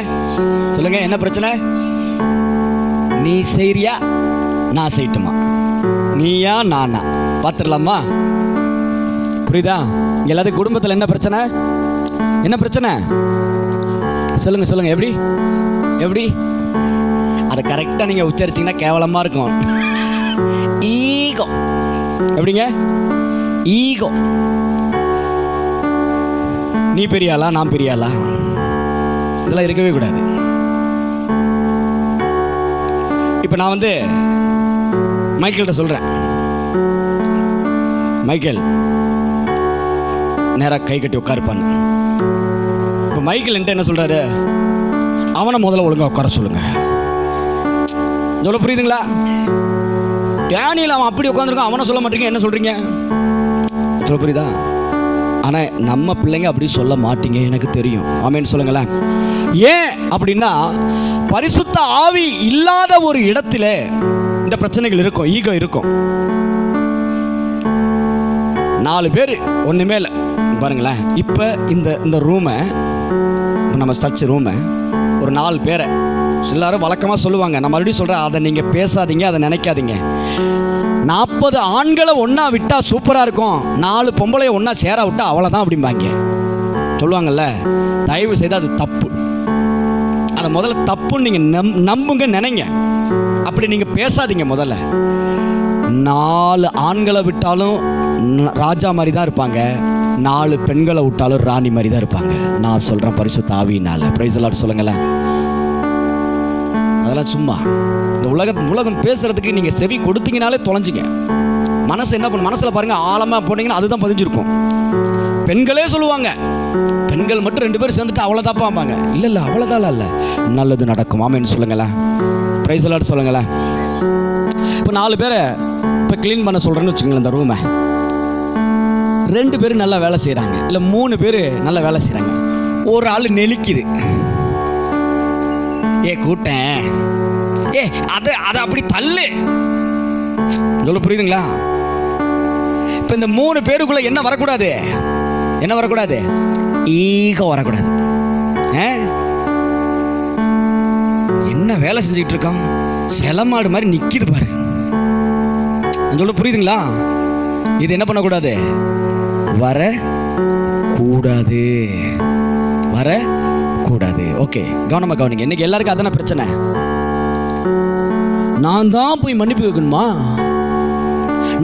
சொல்லுங்க, என்ன பிரச்சனை? நீ செய்றியா நான் செய்யட்டுமா, நீயா நானா, பார்த்துடலாமா? புரியுதா? எல்லாத்துக்கும் குடும்பத்தில் என்ன பிரச்சனை? என்ன பிரச்சனை? சொல்லுங்க சொல்லுங்க, எப்படி எப்படி? அதை கரெக்டாக நீங்கள் உச்சரிச்சிங்கன்னா கேவலமாக இருக்கும். ஈகோ. எப்படிங்க? ஈகோ. நீ பெரியாளா நான் பெரியாளா, இதெல்லாம் இருக்கவே கூடாது. இப்போ நான் வந்து மைக்கேல்கிட்ட சொல்கிறேன், மைக்கேல் நேராக கை கட்டி உட்காருப்பான்னு. இப்போ மைக்கேல் என்கிட்ட என்ன சொல்கிறாரு? அவனை முதல்ல ஒழுங்காக உட்கார சொல்லுங்க. சொல்ல புரியுதுங்களா? டேனியல் அவன் அப்படி உட்காந்துருக்கான், அவனை சொல்ல மாட்டீங்க, என்ன சொல்கிறீங்க? சொல்ல புரியுதா? ஆனால் நம்ம பிள்ளைங்க அப்படி சொல்ல மாட்டீங்க, எனக்கு தெரியும். ஆமேன்னு சொல்லுங்களேன். ஏன் அப்படின்னா, பரிசுத்த ஆவி இல்லாத ஒரு இடத்துல இந்த பிரச்சனைகள் இருக்கும், ஈகோ இருக்கும். 4 பேர் ஒன்றுமே இல்லை பாருங்களேன். இப்போ இந்த ரூமை, நம்ம சர்ச் ரூமை ஒரு 4 பேரை எல்லாரும் வழக்கமாக சொல்லுவாங்க. நான் மறுபடியும் சொல்கிறேன், அதை நீங்கள் பேசாதீங்க, அதை நினைக்காதீங்க. 40 ஆண்களை ஒன்றா விட்டால் சூப்பராக இருக்கும், 4 பொம்பளையை ஒன்றா சேர விட்டால் அவ்வளோதான் அப்படிம்பாங்க, சொல்லுவாங்கள்ல. தயவு செய்து அது தப்பு. அதை முதல்ல தப்புன்னு நீங்கள் நம்புங்க, நினைங்க. அப்படி நீங்கள் பேசாதீங்க. முதல்ல 4 ஆண்களை விட்டாலும் ராஜா மாதிரி தான் இருப்பாங்க, 4 பெண்களை விட்டாலும் ராணி மாதிரி தான் இருப்பாங்க. நான் சொல்கிறேன் பரிசுத்த ஆவியினால. பிரைஸ் தி லார்ட் சொல்லுங்களேன். அதெல்லாம் சும்மா இந்த உலகம் பேசுறதுக்கு நீங்கள் செவி கொடுத்தீங்கனாலே தொலைஞ்சிங்க. மனசு என்ன பண்ணும்? மனசில் பாருங்கள், ஆழமாக போனீங்கன்னா அதுதான் பதிஞ்சிருக்கும். பெண்களே சொல்லுவாங்க, பெண்கள் மட்டும் 2 பேர் சேர்ந்துட்டு அவ்வளோதாப்பாம்பாங்க. இல்லை அவ்வளோதான் இல்லை, நல்லது நடக்கும். ஆமேன்னு சொல்லுங்களேன். பிரைஸ் தி லார்ட் சொல்லுங்களேன். இப்போ 4 பேரை இப்போ க்ளீன் பண்ண சொல்கிறேன்னு வச்சுக்கோங்களேன். இந்த ரூமை 2 பேர் நல்லா வேலை செய்கிறாங்க, இல்லை 3 பேர் நல்லா வேலை செய்கிறாங்க. ஒரு ஆள் நெளிக்குது. ஏ கூட்டேன், ஏ அதை அப்படி தள்ளு. சொல்ல புரியுதுங்களா? இப்போ இந்த 3 பேருக்குள்ள என்ன வரக்கூடாது? என்ன வரக்கூடாது? ஈகோ வரக்கூடாது. என்ன வேலை செஞ்சுக்கிட்டு இருக்கான், செலமாடு மாதிரி நிற்கிது பாரு. சொல்ல புரியுதுங்களா? இது என்ன பண்ணக்கூடாது? வரக்கூடாது, வரக்கூடாது. ஓகே, கவனமாக கவனிங்க. இன்னைக்கு எல்லாருக்கும் அதான பிரச்சனை. நான் தான் போய் மன்னிப்பு கேட்கணுமா?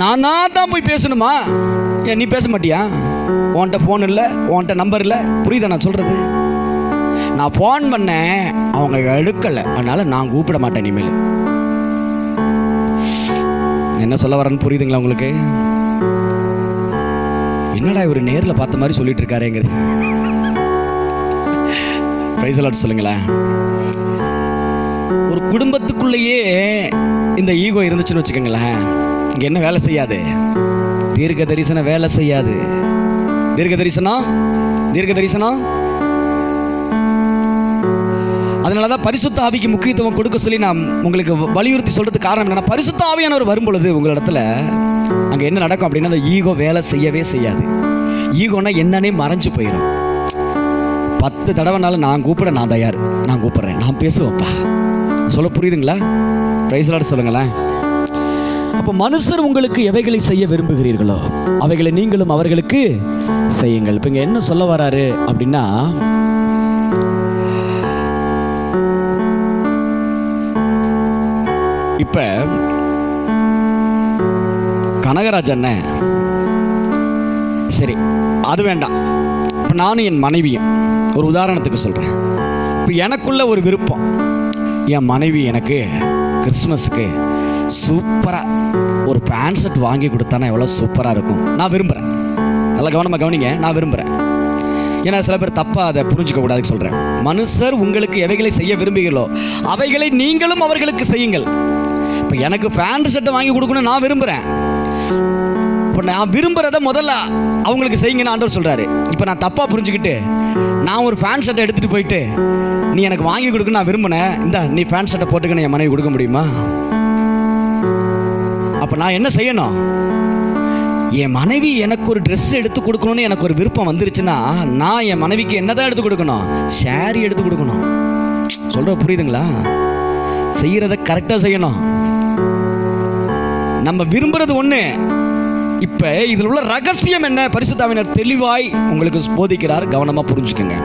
நான் தான் போய் பேசணுமா? ஏன் நீ பேச மாட்டியா? உன்கிட்ட ஃபோன் இல்லை, உன்கிட்ட நம்பர் இல்லை. புரியுதா நான் சொல்கிறது? நான் ஃபோன் பண்ணேன், அவங்க எடுக்கலை, அதனால் நான் கூப்பிட மாட்டேன் இனிமேல். என்ன சொல்ல வரேன்னு புரியுதுங்களா உங்களுக்கு? என்னடா இவர் நேரில் பார்த்த மாதிரி சொல்லிட்டு இருக்காருங்கிறது. பிரைஸ் தி லார்ட் சொல்லுங்களேன். ஒரு குடும்பத்துக்குள்ளேயே இந்த ஈகோ இருந்துச்சுன்னு வச்சுக்கோங்களேன், இங்கே என்ன வேலை செய்யாது? தீர்க்க தரிசனம் வேலை செய்யாது. தீர்க்க தரிசனம். அதனால தான் பரிசுத்த ஆவிக்கு முக்கியத்துவம் கொடுக்க சொல்லி நான் உங்களுக்கு வலியுறுத்தி சொல்கிறதுக்கு காரணம் என்னன்னா, பரிசுத்த ஆவியானவர் வரும் பொழுது உங்களிடத்துல அங்கே என்ன நடக்கும் அப்படின்னா, அந்த ஈகோ வேலை செய்யவே செய்யாது. ஈகோனா என்னன்னே மறைஞ்சு போயிடும். 10 தடவைனாலும் நான் கூப்பிட நான் தயார், நான் கூப்பிட்றேன், நான் பேசுவேன்ப்பா. சொல்ல புரியுதுங்களா? பிரைஸ் தி லார்ட் சொல்லுங்களேன். அப்போ மனுஷர் உங்களுக்கு எவைகளை செய்ய விரும்புகிறீர்களோ அவைகளை நீங்களும் அவர்களுக்கு செய்யுங்கள். இப்போ இங்கே என்ன சொல்ல வராரு அப்படின்னா, இப்போ கனகராஜன் சரி, அது வேண்டாம். இப்போ நானும் என் மனைவியும் ஒரு உதாரணத்துக்கு சொல்கிறேன். இப்போ எனக்குள்ள ஒரு விருப்பம், என் மனைவி எனக்கு கிறிஸ்மஸுக்கு சூப்பராக ஒரு பேண்ட் ஷர்ட் வாங்கி கொடுத்தானா எவ்வளோ சூப்பராக இருக்கும், நான் விரும்புகிறேன். நல்லா கவனமாக கவனிங்க, நான் விரும்புகிறேன். ஏன்னா சில பேர் தப்பாக அதை புரிஞ்சிக்க கூடாதுன்னு சொல்கிறேன். மனுஷர் உங்களுக்கு எவைகளை செய்ய விரும்புகிறீர்களோ அவைகளை நீங்களும் அவர்களுக்கு செய்யுங்கள். இப்போ எனக்கு பேண்ட் ஷர்ட்டை வாங்கி கொடுக்கணும் நான் விரும்புகிறேன். இப்போ நான் விரும்புகிறத முதல்ல அவங்களுக்கு செய்யுங்கன்னு ஆண்டவர் சொல்கிறாரு. இப்போ நான் தப்பாக புரிஞ்சுக்கிட்டு நான் ஒரு பேண்ட் ஷர்ட்டை எடுத்துகிட்டு போயிட்டு நீ எனக்கு வாங்கி கொடுக்கணும் நான் விரும்பினேன், இந்த நீ பேண்ட் ஷர்ட்டை போட்டுக்கன்னு என் மனைவி கொடுக்க முடியுமா? அப்போ நான் என்ன செய்யணும்? என் மனைவி எனக்கு ஒரு ட்ரெஸ் எடுத்து கொடுக்கணும்னு எனக்கு ஒரு விருப்பம் வந்துருச்சுன்னா நான் என் மனைவிக்கு என்னதான் எடுத்து கொடுக்கணும்? ஷேரி எடுத்து கொடுக்கணும். சொல்ற புரியுதுங்களா? செய்யறத கரெக்டா செய்யணும். நம்ம விரும்புறது ஒண்ணு. இப்ப இதில் உள்ள ரகசியம் என்ன? பரிசுத்த ஆவியானவர் தெளிவாய் உங்களுக்கு போதிக்கிறார். கவனமா புரிஞ்சுக்கங்க.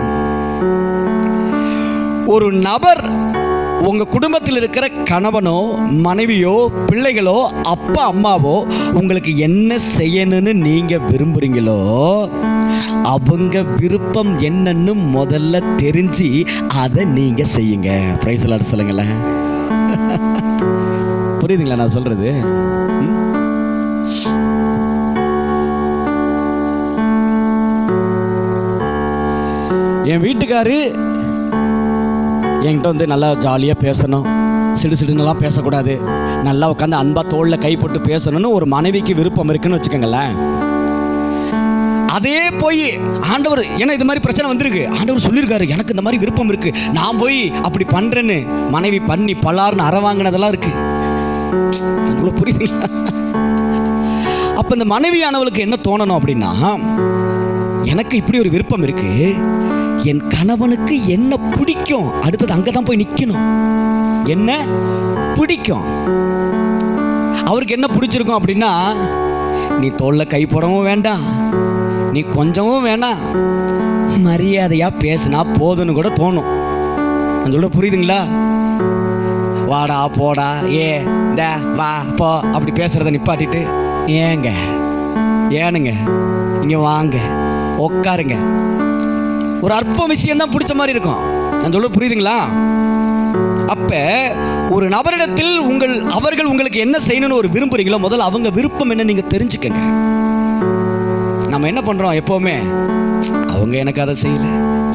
ஒரு நபர் உங்க குடும்பத்தில் இருக்கிற கணவனோ மனைவியோ பிள்ளைகளோ அப்பா அம்மாவோ உங்களுக்கு என்ன செய்யணும்னு நீங்க விரும்புறீங்களோ அவங்க விருப்பம் என்னன்னு முதல்ல தெரிஞ்சு அதை நீங்க செய்யுங்க. பிரைஸ் தி லார்ட் சொல்லுங்களேன். புரியுதுங்களா நான் சொல்றது? என் வீட்டுக்காரு என்கிட்ட வந்து நல்லா ஜாலியாக பேசணும், சிடுசிடுன்னெல்லாம் பேசக்கூடாது, நல்லா உட்காந்து அன்பா தோளில் கை போட்டு பேசணும்னு ஒரு மனைவிக்கு விருப்பம் இருக்குன்னு வச்சுக்கோங்களேன். அதே போய் ஆண்டவர், ஏன்னா இது மாதிரி பிரச்சனை வந்திருக்கு, ஆண்டவர் சொல்லியிருக்காரு எனக்கு இந்த மாதிரி விருப்பம் இருக்கு, நான் போய் அப்படி பண்றேன்னு மனைவி பண்ணி பலார்னு அற வாங்கினதெல்லாம் இருக்கு. புரியுதுங்களா? அப்ப இந்த மனைவியானவளுக்கு என்ன தோணணும் அப்படின்னா, எனக்கு இப்படி ஒரு விருப்பம் இருக்கு, என் கணவனுக்கு என்ன பிடிக்கும், அடுத்தது அங்கதான் போய் நிக்கணும். என்ன பிடிக்கும், அவருக்கு என்ன பிடிச்சிருக்கும் அப்படின்னா, நீ தோல்ல கை போடவும் வேண்டாம், நீ கொஞ்சமும் வேணாம், மரியாதையா பேசினா போதுன்னு கூட தோணும். அதோட புரியுதுங்களா? வாடா போடா ஏ இந்த வா போ அப்படி பேசுறத நிப்பாட்டிட்டு, ஏனுங்க இங்க வாங்க உட்காருங்க, ஒரு அற்ப விஷயம் தான் பிடிச்ச மாதிரி இருக்கும். நான் சொல்ல புரியுதுங்களா? அப்ப ஒரு நபரிடத்தில் அவர்கள் உங்களுக்கு என்ன செய்யணும்னு ஒரு விரும்புறீங்களோ முதல்ல அவங்க விருப்பம் என்ன நீங்க தெரிஞ்சுக்கங்க. நம்ம என்ன பண்றோம் எப்பவுமே, அவங்க எனக்கு அதை செய்யல,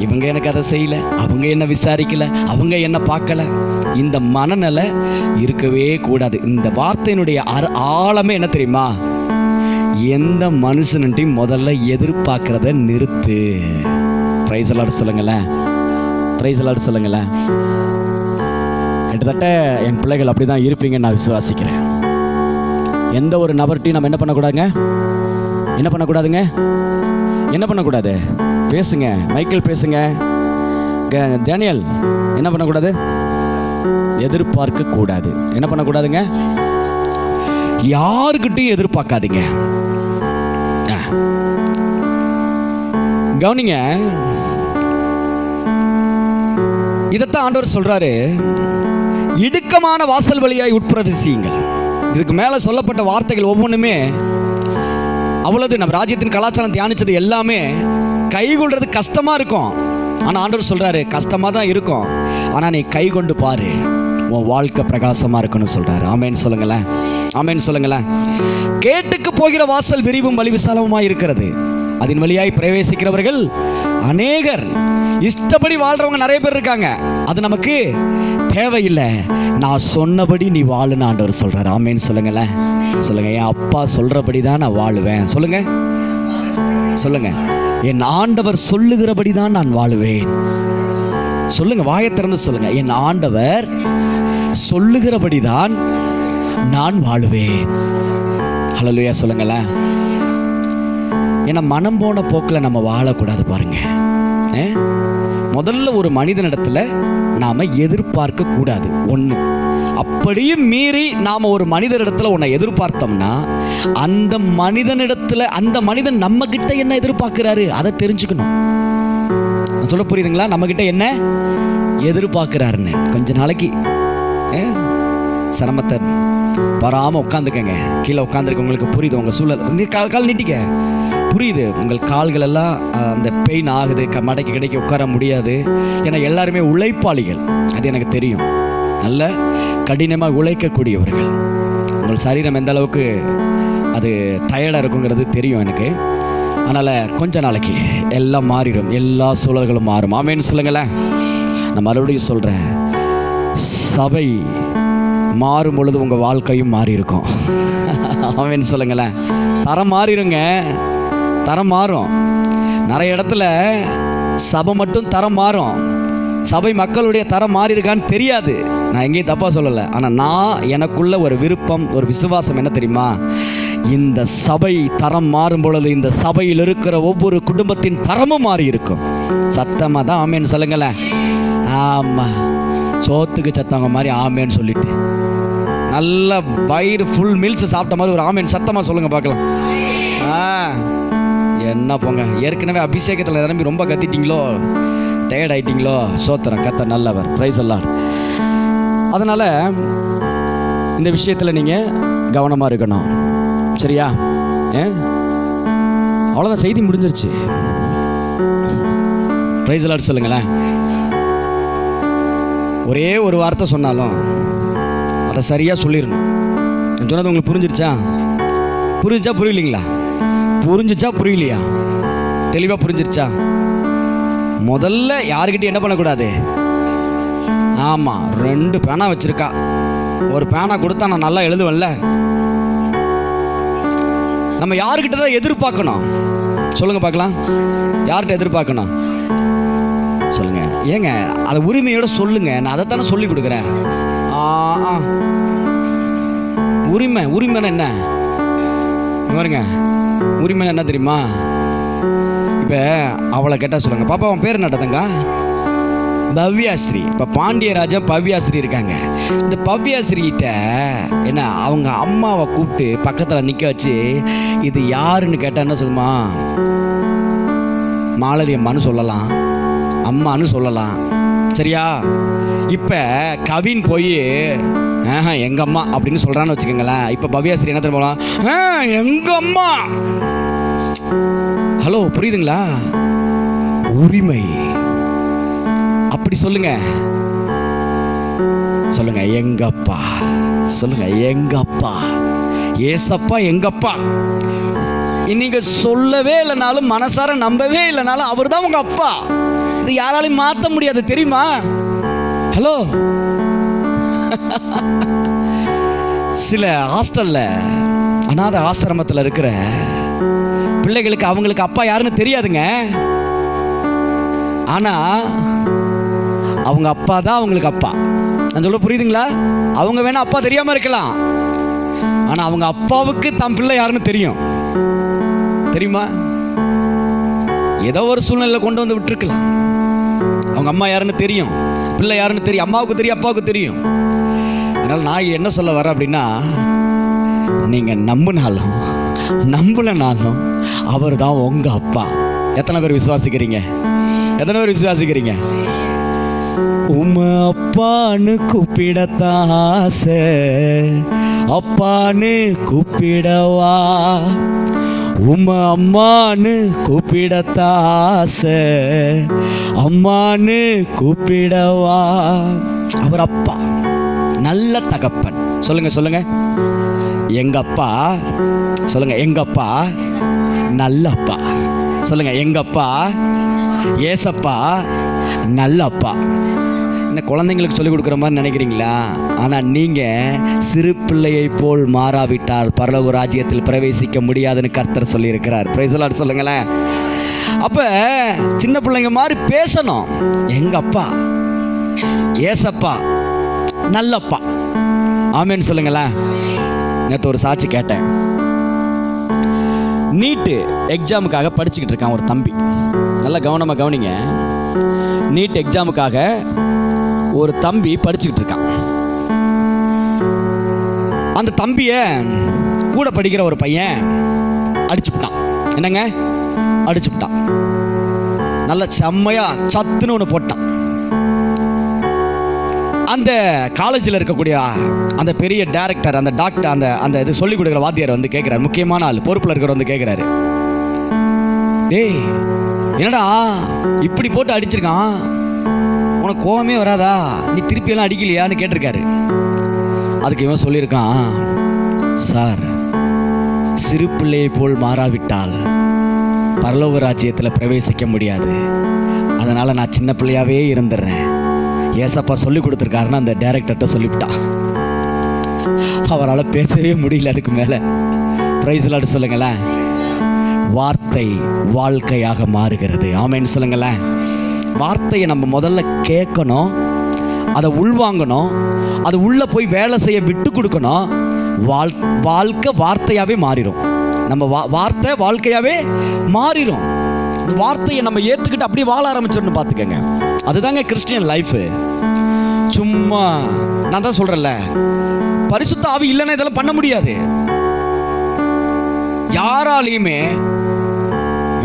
இவங்க எனக்கு அதை செய்யல, அவங்க என்ன விசாரிக்கல, அவங்க என்ன பார்க்கல, இந்த மனநிலை இருக்கவே கூடாது. இந்த வார்த்தையினுடைய ஆழமே என்ன தெரியுமா? எந்த மனுஷன்ட்டையும் முதல்ல எதிர்பார்க்கிறத நிறுத்து. பிரைஸ் தி லார்ட் சொல்லுங்களேன். பிரைஸ் தி லார்ட் சொல்லுங்களேன். கிட்டத்தட்ட என் பிள்ளைகள் அப்படிதான் இருப்பீங்கன்னு நான் விசுவாசிக்கிறேன். எந்த ஒரு நபர்கிட்டையும் நம்ம என்ன பண்ணக்கூடாதுங்க? என்ன பண்ணக்கூடாதுங்க? என்ன பண்ணக்கூடாது? பேசுங்க, மைக்கேல் பேசுங்க, டேனியல் என்ன பண்ணக்கூடாது? எதிர்பார்க்க கூடாது. என்ன பண்ணக்கூடாதுங்க? யாருக்கிட்டையும் எதிர்பார்க்காதீங்க. கவனிங்க, இதத்தான் ஆண்டவர் சொல்றாரு, இடுக்கமான வாசல் வழியாய் உட்பிரவேசியுங்கள். இதுக்கு மேல சொல்லப்பட்ட வார்த்தைகள் ஒவ்வொன்றுமே அவ்வளவு நம்ம ராஜ்யத்தின் கலாச்சாரம் தியானிச்சது எல்லாமே கைகொள்றது கஷ்டமா இருக்கும். ஆனா ஆண்டவர் சொல்றாரு, கஷ்டமா தான் இருக்கும், ஆனா நீ கை கொண்டு பாரு, உன் வாழ்க்கை பிரகாசமா இருக்குன்னு சொல்றாரு. ஆமேன் சொல்லுங்களேன். ஆமேன் சொல்லுங்களேன். கேட்டுக்கு போகிற வாசல் விரிவும் வழி விசாலமா இருக்கிறது, அதன் வழியாய் பிரவேசிக்கிறவர்கள் அநேகர். இஷ்டப்படி வாழ்றவங்க நிறைய பேர் இருக்காங்க, அது நமக்கு தேவையில்லை. நான் சொன்னபடி நீ வாழுன்னு ஆண்டவர் சொல்றாரு. ஆமேன்னு சொல்லுங்களேன். சொல்லுங்க, என் அப்பா சொல்றபடி தான் நான் வாழுவேன். சொல்லுங்க, சொல்லுங்க, என் ஆண்டவர் சொல்லுகிறபடி தான் நான் வாழுவேன். சொல்லுங்க, வாயை திறந்து சொல்லுங்க, என் ஆண்டவர் சொல்லுகிறபடி தான் நான் வாழுவேன். ஹல்லேலூயா சொல்லுங்களேன். ஏன்னா மனம் போன போக்கில் நம்ம வாழக்கூடாது. பாருங்க, முதல்ல ஒரு மனிதனிடத்துல நாம எதிர்பார்க்க கூடாது. ஒண்ணு, அப்படியும் மீறி நாம ஒரு மனிதனிடத்துல உன்னை எதிர்பார்த்தோம்னா அந்த மனிதனிடத்துல அந்த மனிதன் நம்ம கிட்ட என்ன எதிர்பார்க்கிறாரு அதை தெரிஞ்சுக்கணும். சொல்ல புரியுதுங்களா? நம்ம கிட்ட என்ன எதிர்பார்க்கிறாருன்னு. கொஞ்ச நாளைக்கு சிரமத்தை வராம உட்காந்துக்கங்க. கீழே உட்காந்துருக்கவங்களுக்கு புரியுது உங்க சூழல். இங்கே கால் நீட்டிக்க புரியுது. உங்கள் கால்கள் எல்லாம் அந்த பெயின் ஆகுது, மடக்கி கிடைக்க உட்கார முடியாது. ஏன்னா எல்லாருமே உழைப்பாளிகள், அது எனக்கு தெரியும். நல்ல கடினமாக உழைக்கக்கூடியவர்கள். உங்கள் சரீரம் எந்த அளவுக்கு அது டயர்டாக இருக்குங்கிறது தெரியும் எனக்கு. அதனால் கொஞ்ச நாளைக்கு எல்லாம் மாறிடும், எல்லா சூழல்களும் மாறும். ஆமேன்னு சொல்லுங்களேன். நான் மறுபடியும் சொல்கிறேன், சபை மாறும் பொழுது உங்கள் வாழ்க்கையும் மாறி இருக்கும். ஆமேன்னு சொல்லுங்களேன். தரம் மாறிடுங்க, தரம் மாறும். நிறைய இடத்துல சபை மட்டும் தரம் மாறும், சபை மக்களுடைய தரம் மாறி இருக்கான்னு தெரியாது, நான் எங்கேயும் தப்பாக சொல்லலை. ஆனால் நான் எனக்குள்ள ஒரு விருப்பம், ஒரு விசுவாசம் என்ன தெரியுமா? இந்த சபை தரம் மாறும் பொழுது இந்த சபையில் இருக்கிற ஒவ்வொரு குடும்பத்தின் தரமும் மாறி இருக்கும். சத்தமாக தான் ஆமேன்னு சொல்லுங்களேன். ஆமாம், சோத்துக்கு சத்தவங்க மாதிரி ஆமேன்னு சொல்லிட்டு நல்ல வயிறு ஃபுல் மீல்ஸ் சாப்பிட்ட மாதிரி ஒரு ஆமேன் சத்தமாக சொல்லுங்கள் பார்க்கலாம். என்ன போங்க, ஏற்கனவே அபிஷேகத்தில் நிரம்பி ரொம்ப கத்திட்டீங்களோ, டயர்ட் ஆகிட்டீங்களோ? சோத்திரம், கத்த நல்லவர், பிரைஸ் எல்லாம். அதனால் இந்த விஷயத்தில் நீங்கள் கவனமாக இருக்கணும், சரியா? அவ்வளோதான், செய்தி முடிஞ்சிருச்சு. பிரைஸ் எல்லாம் சொல்லுங்களேன். ஒரே ஒரு வார்த்தை சொன்னாலும் அதை சரியாக சொல்லிடணும். நான் சொன்னது உங்களுக்கு புரிஞ்சிருச்சா? புரிஞ்சிச்சா புரியலைங்களா? புரிஞ்சிச்சா புரியலையா? தெளிவாக புரிஞ்சிருச்சா? முதல்ல யாருக்கிட்டையும் என்ன பண்ணக்கூடாது? ஆமாம், 2 பேனா வச்சுருக்கா, ஒரு பேனா கொடுத்தா நான் நல்லா எழுதுவேன்ல. நம்ம யாருக்கிட்ட தான் எதிர்பார்க்கணும்? சொல்லுங்கள் பார்க்கலாம். யார்கிட்ட எதிர்பார்க்கணும்? சொல்லுங்கள். ஏங்க, அதை உரிமையோட சொல்லுங்கள், நான் அதை தானே சொல்லி கொடுக்குறேன். உரிமைன்னா என்ன பாருங்க? உரிமை என்ன தெரியுமா? இப்போ அவளை கேட்டால் சொல்லுங்கள், பாப்பா அவன் பேர் என்னட்டங்க? பவ்யாஸ்ரீ. இப்போ பாண்டியராஜன் பவ்யாஸ்ரீ இருக்காங்க. இந்த பவ்யாஸ்ரீகிட்ட என்ன, அவங்க அம்மாவை கூப்பிட்டு பக்கத்தில் நிற்க வச்சு இது யாருன்னு கேட்டால் என்ன சொல்லுமா? மாலதி அம்மான்னு சொல்லலாம், அம்மான்னு சொல்லலாம், சரியா? இப்போ கவின் போய் எங்க அம்மா அப்படின்னு சொல்றான்னு வச்சுக்கோங்களேன். இப்போ பவ்யாஸ்ரீ என்ன தெரியுமா? எங்க அம்மா. ஹலோ, புரியுதுங்களா? உரிமை. அப்படி சொல்லுங்க, சொல்லுங்க எங்கப்பா, சொல்லுங்க எங்கப்பா, ஏசப்பா எங்கப்பா. நீங்க சொல்லவே இல்லைனாலும், மனசார நம்பவே இல்லைனாலும், அவர் தான் உங்க அப்பா. இது யாராலையும் மாற்ற முடியாது, தெரியுமா? ஹலோ, சில ஹாஸ்டல்ல, அநாத ஆசிரமத்தில் இருக்கிற பிள்ளைகளுக்கு அவங்களுக்கு அப்பா யாருன்னு தெரியாதுங்க. ஆனா அவங்க அப்பா தான் அவங்களுக்கு அப்பா. நான் சொல்ல புரியுதுங்களா? அவங்க வேணா அப்பா தெரியாம இருக்கலாம், ஆனா அவங்க அப்பாவுக்கு தம் பிள்ளை யாருன்னு தெரியும். தெரியுமா? ஏதோ ஒரு சூழ்நிலை கொண்டு வந்து விட்டுருக்கலாம். அவங்க அம்மா யாருன்னு தெரியும், பிள்ளை யாருன்னு தெரியும், அம்மாவுக்கு தெரியும், அப்பாவுக்கு தெரியும். அதனால் நான் என்ன சொல்ல வரேன் அப்படின்னா, நீங்கள் நம்பினாலும் நம்பலனாலும் அவர் தான் உங்கள் அப்பா. எத்தனை பேர் விசுவாசிக்கிறீங்க? எத்தனை பேர் விசுவாசிக்கிறீங்க? உம்மை அப்பான்னு கூப்பிடத்தான் ஆசை, அப்பான்னு கூப்பிடவா? உம்மை அம்மான்னு கூப்பிடத்தான் ஆசை, அம்மான்னு கூப்பிடவா? அவர் அப்பா, நல்ல தகப்பன். சொல்லுங்க சொல்லுங்க, எங்க அப்பா. சொல்லுங்க, எங்க அப்பா நல்ல அப்பா. சொல்லுங்க, எங்க அப்பா ஏசப்பா நல்ல அப்பா. என்ன குழந்தைங்களுக்கு சொல்லிக் கொடுக்குற மாதிரி நினைக்கிறீங்களா? ஆனால் நீங்கள் சிறு பிள்ளையை போல் மாறாவிட்டால் பரலோக ராஜ்யத்தில் பிரவேசிக்க முடியாதுன்னு கர்த்தர் சொல்லியிருக்கிறார். பிரைஸ் தி லார்ட் சொல்லுங்களேன். அப்போ சின்ன பிள்ளைங்க மாதிரி பேசணும். எங்க அப்பா ஏசப்பா நல்லப்பா. ஆமேன்னு சொல்லுங்களேன். நேற்று ஒரு சாட்சி கேட்டேன். நீட்டு எக்ஸாமுக்காக படிச்சுக்கிட்டு இருக்கான் ஒரு தம்பி. நல்லா கவனமாக கவனிங்க. நீட் எக்ஸாமுக்காக ஒரு தம்பி படிச்சுக்கிட்டு இருக்கான். அந்த தம்பியை கூட படிக்கிற ஒரு பையன் அடிச்சுட்டான். என்னங்க, அடிச்சுட்டான். நல்ல செம்மையா சத்துன்னு ஒன்று போட்டான். அந்த காலேஜில் இருக்கக்கூடிய அந்த பெரிய டைரக்டர், அந்த டாக்டர், அந்த இது சொல்லிக் கொடுக்குற வாத்தியார் வந்து கேட்குறாரு. முக்கியமான ஆள், பொறுப்பில் இருக்கிறவர் வந்து கேட்குறாரு, டேய் என்னடா இப்படி போட்டு அடிச்சிருக்கான், உனக்கு கோவமே வராதா, நீ திருப்பியெல்லாம் அடிக்கலையான்னு கேட்டிருக்காரு. அதுக்கு இவன் சொல்லியிருக்கான், சார் சிறு பிள்ளையை போல் மாறாவிட்டால் பரலோக ராஜ்யத்தில் பிரவேசிக்க முடியாது, அதனால் நான் சின்ன பிள்ளையாவே இருந்துடுறேன். ஏசப்பா சொல்லி கொடுத்துருக்காருன்னு அந்த டைரக்டர்கிட்ட சொல்லிவிட்டான். அவரால் பேசவே முடியல அதுக்கு மேலே. பிரைஸ் தி லார்ட் சொல்லுங்களேன். வார்த்தை வாழ்க்கையாக மாறுகிறது. ஆமென் சொல்லுங்களேன். வார்த்தையை நம்ம முதல்ல கேட்கணும், அதை உள்வாங்கணும், அது உள்ளே போய் வேலை செய்ய விட்டு கொடுக்கணும். வாழ்க்கை வார்த்தையாகவே மாறிடும். நம்ம வார்த்தை வாழ்க்கையாகவே மாறிடும். வார்த்தையை நம்ம ஏற்றுக்கிட்டு அப்படியே வாழ ஆரம்பிச்சிடணும். பார்த்துக்கங்க, அதுதாங்க கிறிஸ்டியன் லைஃபு. சும்மா நான் தான் சொல்கிறேன்ல, பரிசுத்த ஆவி இல்லைன்னா இதெல்லாம் பண்ண முடியாது யாராலையுமே.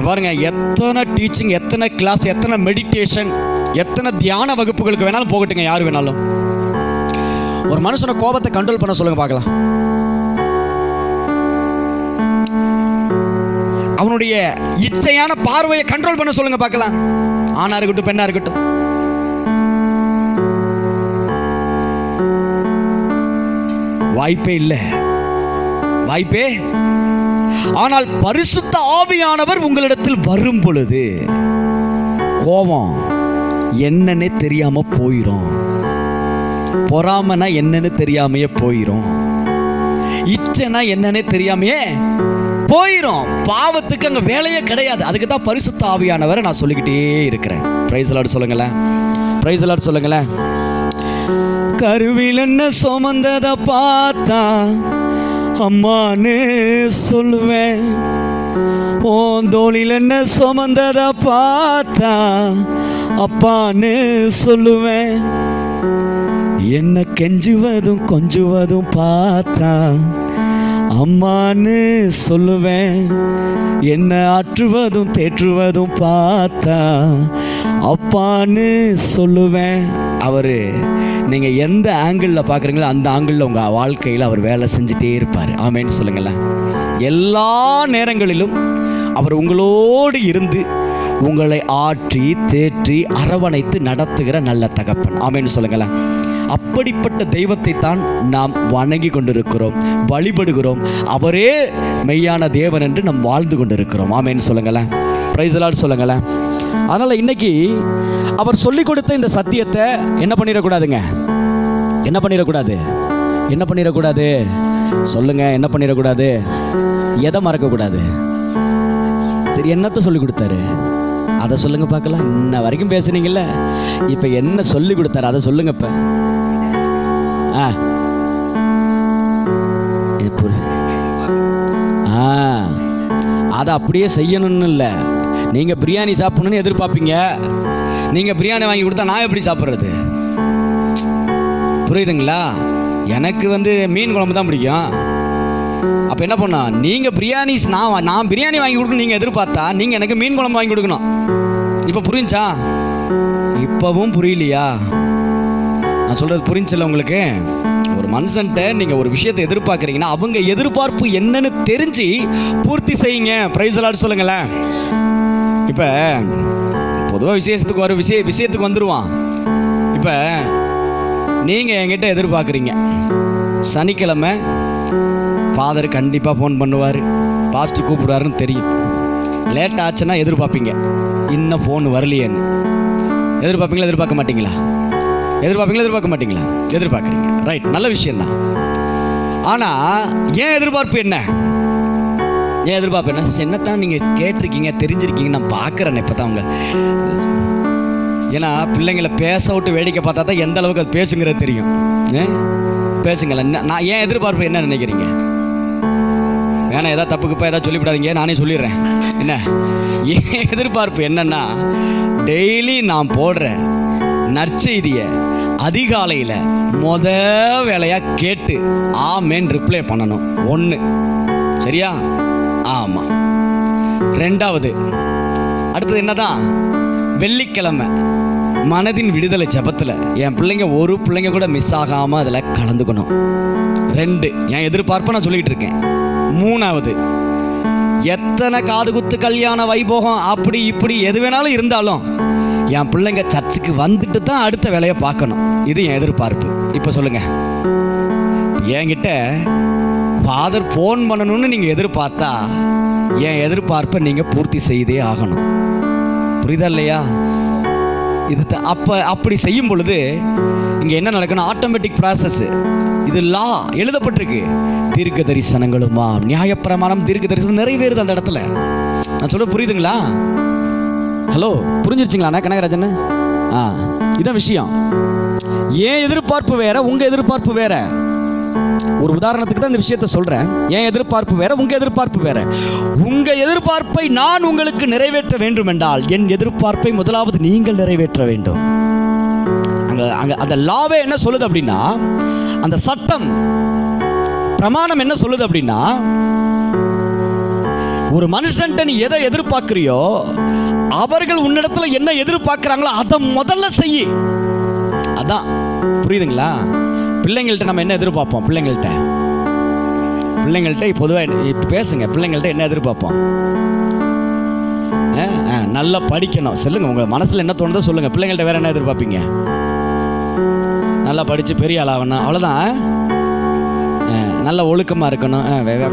பாருங்க, எத்தனை டீச்சிங், எத்தனை கிளாஸ், எத்தனை மெடிடேஷன், எத்தனை தியான வகுப்புகளுக்கு வேணாலும் போகட்டுங்க, யார் வேணாலும். ஒரு மனுஷனை கோபத்தை கண்ட்ரோல் பண்ண சொல்லுங்க பார்க்கலாம். அவனுடைய இச்சையான பார்வையை கண்ட்ரோல் பண்ண சொல்லுங்க பார்க்கலாம். ஆணா இருக்கட்டும் பெண்ணா இருக்கட்டும். வாய்ப்பே இல்லை, வாய்ப்பே. ஆனால் பரிசுத்த ஆவியானவர் உங்களிடத்தில் வரும் பொழுது கோபம் என்னன்னே தெரியாம போயிரும், பொறாமனா என்னன்னு தெரியாமையே போயிரும், இச்சைனா என்னன்னே தெரியாமையே போயிரும். பாவத்துக்கு அங்க வேலையே கிடையாது. அதுக்கு தான் பரிசுத்த ஆவியானவரை நான் சொல்லிக்கிட்டே இருக்கிறேன். பிரைஸ் லார்ட் சொல்லுங்களேன், பிரைஸ் லார்ட் சொல்லுங்களேன். கருவில் என்ன சுமந்ததை பார்த்தா அம்மான்னு சொல்லுவேன், ஓந்தோளில் என்ன சுமந்ததை பார்த்தா அப்பான்னு சொல்லுவேன், என்ன கெஞ்சுவதும் கொஞ்சுவதும் பார்த்தா அம்மான்னு சொல்லுவேன், என்ன ஆற்றுவதும் தேற்றுவதும் பார்த்தா அப்பான்னு சொல்லுவேன். அவர் நீங்கள் எந்த ஆங்கிளில் பார்க்குறீங்களோ அந்த ஆங்கிளில் உங்கள் வாழ்க்கையில் அவர் வேலை செஞ்சுட்டே இருப்பார். ஆமேன்னு சொல்லுங்களேன். எல்லா நேரங்களிலும் அவர் உங்களோடு இருந்து உங்களை ஆற்றி தேற்றி அரவணைத்து நடத்துகிற நல்ல தகப்பன். ஆமேன்னு சொல்லுங்களேன். அப்படிப்பட்ட தெய்வத்தை தான் நாம் வணங்கி கொண்டிருக்கிறோம், வழிபடுகிறோம். அவரே மெய்யான தேவன் என்று நாம் வாழ்ந்து கொண்டிருக்கிறோம். ஆமேன்னு சொல்லுங்களேன். பிரைஸ் தி லார்ட் சொல்லுங்களேன். அதனால் இன்னைக்கு அவர் சொல்லிக் கொடுத்த இந்த சத்தியத்தை என்ன பண்ணிடக்கூடாதுங்க, என்ன பண்ணிடக்கூடாது, என்ன பண்ணிடக்கூடாது சொல்லுங்க, என்ன பண்ணிடக்கூடாது, எதை மறக்கக்கூடாது. சரி, என்னத்தை சொல்லி கொடுத்தாரு அதை சொல்லுங்க பார்க்கலாம். இன்ன வரைக்கும் பேசுனீங்கல்ல, இப்போ என்ன சொல்லி கொடுத்தாரு அதை சொல்லுங்க. இப்போ அதை அப்படியே செய்யணும்னு இல்லை. நீங்கள் பிரியாணி சாப்பிடணும்னு எதிர்பார்ப்பீங்க. நீங்கள் பிரியாணி வாங்கி கொடுத்தா நான் எப்படி சாப்பிட்றது? புரியுதுங்களா? எனக்கு மீன் குழம்பு தான் பிடிக்கும். அப்போ என்ன பண்ணா, நீங்கள் பிரியாணி நான் பிரியாணி வாங்கி கொடுக்கணும் நீங்கள் எதிர்பார்த்தா நீங்கள் எனக்கு மீன் குழம்பு வாங்கி கொடுக்கணும். இப்போ புரிஞ்சா? இப்போவும் புரியலையா? நான் சொல்கிறது புரிஞ்சில்ல உங்களுக்கு? ஒரு மனுஷன்ட்ட நீங்கள் ஒரு விஷயத்தை எதிர்பார்க்குறீங்கன்னா அவங்க எதிர்பார்ப்பு என்னன்னு தெரிஞ்சு பூர்த்தி செய்யுங்க. பிரைஸ் தி லார்ட் சொல்லுங்களேன். இப்போ பொதுவாக விஷயத்துக்கு வந்துடுவான். இப்போ நீங்கள் என்கிட்ட எதிர்பார்க்குறீங்க, சனிக்கிழமை ஃபாதர் கண்டிப்பாக ஃபோன் பண்ணுவார், பாஸ்ட்டு கூப்பிடுவாருன்னு தெரியும். லேட் ஆச்சுன்னா எதிர்பார்ப்பீங்க, இன்னும் ஃபோன் வரலையேன்னு. எதிர்பார்ப்பீங்களா, எதிர்பார்க்க மாட்டீங்களா? எதிர்பார்ப்பீங்களா, எதிர்பார்க்க மாட்டீங்களா? எதிர்பார்க்குறீங்க. ரைட், நல்ல விஷயந்தான். ஆனால் ஏன் எதிர்பார்ப்பு என்ன? ஏன் எதிர்பார்ப்பு என்ன? என்னத்தான் நீங்கள் கேட்டிருக்கீங்க, தெரிஞ்சிருக்கீங்க, நான் பார்க்குறேன் இப்போ தான். அவங்க ஏன்னா பிள்ளைங்களை பேச விட்டு வேடிக்கை பார்த்தா தான் எந்த அளவுக்கு அது பேசுங்கிறது தெரியும். பேசுங்கள. நான் ஏன் எதிர்பார்ப்பு என்ன நினைக்கிறீங்க? வேணா ஏதாவது தப்புக்குப்பா ஏதாவது சொல்லிவிடாதீங்க, நானே சொல்லிடுறேன். என்ன ஏன் எதிர்பார்ப்பு என்னன்னா, டெய்லி நான் போடுற நற்செய்தியை அதிகாலையில் வேலையாக கேட்டு ஆமேன்னு ரிப்ளை பண்ணணும். ஒன்று, சரியா? ஆமாம். ரெண்டாவது, அடுத்தது என்னதான், வெள்ளிக்கிழமை மனதின் விடுதலை ஜபத்தில் என் ஒரு பிள்ளைங்க கூட மிஸ் ஆகாமல் அதில் கலந்துக்கணும். 2, என் எதிர்பார்ப்பை நான் சொல்லிக்கிட்டு இருக்கேன். 3வது, எத்தனை காது குத்து கல்யாண வைபோகம் அப்படி இப்படி எது வேணாலும் இருந்தாலும் என் பிள்ளைங்க சர்ச்சுக்கு வந்துட்டு தான் அடுத்த வேலையை பார்க்கணும். இது என் எதிர்பார்ப்பு. இப்போ சொல்லுங்க, என்கிட்ட ஃபாதர் ஃபோன் பண்ணணும்னு நீங்கள் எதிர்பார்த்தா என் எதிர்பார்ப்பை நீங்கள் பூர்த்தி செய்தே ஆகணும். புரியுதா இல்லையா? இது அப்படி செய்யும் பொழுது இங்கே என்ன நடக்கணும்? Automatic process. இது லா எழுதப்பட்டிருக்கு. தீர்க்க தரிசனங்களுமா, நியாயப்பிரமாணம், தீர்க்க தரிசனம் நிறைவேறுது அந்த இடத்துல. நான் சொல்ல புரியுதுங்களா? ஹலோ, புரிஞ்சிருச்சுங்களாண்ணா கனகராஜன்? இதான் விஷயம். ஏன் எதிர்பார்ப்பு வேற, உங்க எதிர்பார்ப்பு வேற. ஒரு உதாரணத்துக்கு தான் இந்த விஷயத்தை சொல்றேன். ஏன் எதிர்பார்ப்பு வேற, உங்க எதிர்பார்ப்பு வேற. உங்க எதிர்பார்ப்பை நான் உங்களுக்கு நிறைவேற்ற வேண்டும் என்றால் என் எதிர்பார்ப்பை முதலாவது நீங்கள் நிறைவேற்ற வேண்டும். அங்க அந்த லாவே என்ன சொல்லுது அப்படின்னா, அந்த சட்டம் பிரமாணம் என்ன சொல்லுது அப்படின்னா, ஒரு மனுஷன்ட்ட நீ எதை எதிர்பார்க்கிறியோ அவர்கள் உன்னிடத்துல என்ன எதிர்பார்க்கிறாங்களோ அதை முதல்ல செய்யி. அதான் புரியுதுங்களா? பிள்ளைங்கள்ட்ட நம்ம என்ன எதிர்பார்ப்போம்? பிள்ளைங்கள்ட்ட பொதுவாக பேசுங்க. பிள்ளைங்கள்ட்ட என்ன எதிர்பார்ப்போம்? நல்லா படிக்கணும். சொல்லுங்க, உங்க மனசுல என்ன தோணுதோ சொல்லுங்க. பிள்ளைங்கள்ட்ட வேற என்ன எதிர்பார்ப்பீங்க? நல்லா படிச்சு பெரிய ஆளாகணும், அவ்வளோதான். நல்ல ஒழுக்கமாக இருக்கணும்.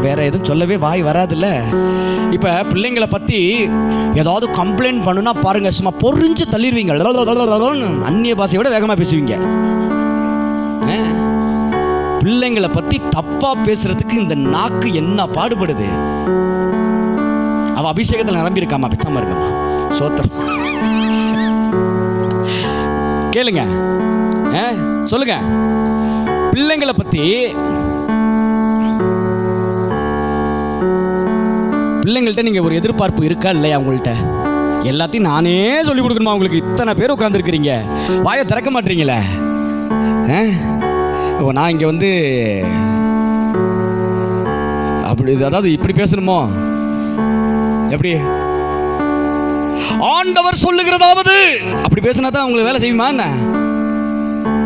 வேற எதுவும் சொல்லவே வாய் வராதுல்ல. இப்போ பிள்ளைங்களை பற்றி ஏதாவது கம்ப்ளைண்ட் பண்ணுனா பாருங்க, சும்மா பொறிஞ்சு தள்ளிடுவீங்க. அந்நிய பாஷையை விட வேகமாக பேசுவீங்க. பிள்ளைங்களை பற்றி தப்பாக பேசுறதுக்கு இந்த நாக்கு என்ன பாடுபடுது. அவள் அபிஷேகத்தில் நிரம்பியிருக்காமா, பிச்சாம இருக்கமா, சோத்திரம். கேளுங்க, சொல்லுங்க. பிள்ளைங்களை பற்றி பிள்ளைங்கள்ட்ட நீங்க ஒரு எதிர்பார்ப்பு இருக்கா இல்லையா? உங்கள்கிட்ட எல்லாத்தையும் நானே சொல்லி கொடுக்கணுமா? உங்களுக்கு இத்தனை பேர் உட்காந்துருக்கிறீங்க, வாயை திறக்க மாட்டீங்களே. நான் இங்க வந்து அப்படி, அதாவது இப்படி பேசணுமோ? எப்படி? ஆண்டவர் சொல்லுகிறதாவது அப்படி பேசினா தான் உங்களுக்கு வேலை செய்யுமா என்ன?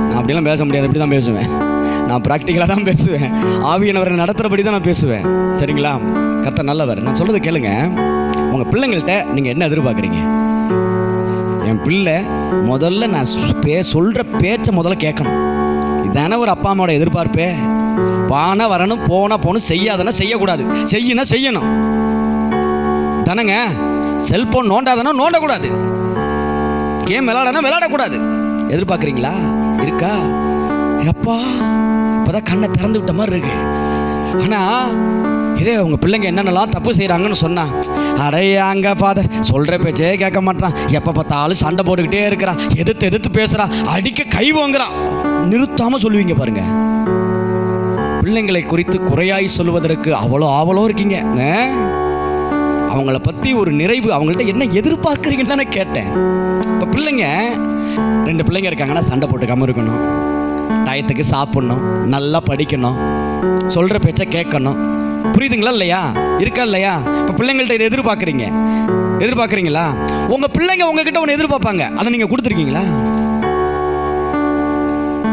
நான் அப்படிலாம் பேச முடியாது. இப்படி தான் பேசுவேன். நான் ப்ராக்டிக்கலாக தான் பேசுவேன். ஆவியானவரை நடத்துகிறபடி தான் நான் பேசுவேன். சரிங்களா? கர்த்தர் நல்லவர். நான் சொல்றது கேளுங்க. உங்கள் பிள்ளைங்கள்ட்ட நீங்கள் என்ன எதிர்பார்க்குறீங்க? என் பிள்ளை முதல்ல நான் சொல்கிற பேச்சை முதல்ல கேட்கணும். இதான ஒரு அப்பா அம்மாவோட எதிர்பார்ப்பே. வானா வரணும், போனா போகணும், செய்யாதனா செய்யக்கூடாது, செய்யணும் செய்யணும் தானங்க. செல்போன் நோண்டாதனா நோண்டக்கூடாது, கேம் விளையாடனா விளையாடக்கூடாது. எதிர்பார்க்குறீங்களா? இருக்கா? எப்பா இப்போதான் கண்ணை திறந்து விட்ட மாதிரி இருக்கு. ஆனால் இதே உங்கள் பிள்ளைங்க என்னென்னலாம் தப்பு செய்கிறாங்கன்னு சொன்னா, அடையாங்க ஃபாதர் சொல்கிற பேச்சே கேட்க மாட்டான், எப்போ பார்த்தாலும் சண்டை போட்டுக்கிட்டே இருக்கிறான், எதிர்த்து பேசுகிறான், அடிக்க கை வாங்குறான், நிறுத்தாமல் சொல்லுவீங்க பாருங்க. பிள்ளைங்களை குறித்து குறையாய் சொல்வதற்கு அவ்வளோ இருக்கீங்க. அவங்கள பற்றி ஒரு நிறைவு, அவங்கள்ட்ட என்ன எதிர்பார்க்குறீங்கன்னு தானே கேட்டேன். இப்போ பிள்ளைங்க 2 பிள்ளைங்க இருக்காங்கன்னா சண்டை போட்டுக்காமல் இருக்கணும், டயத்துக்கு சாப்பிட்ணும், நல்லா படிக்கணும், சொல்கிற பேச்சை கேட்கணும். புரியுதுங்களா இல்லையா? இருக்கா இல்லையா? இப்போ பிள்ளைங்கள்ட்ட இதை எதிர்பார்க்குறீங்களா? உங்கள் பிள்ளைங்க உங்ககிட்ட ஒன்று எதிர்பார்ப்பாங்க, அதை நீங்கள் கொடுத்துருக்கீங்களா?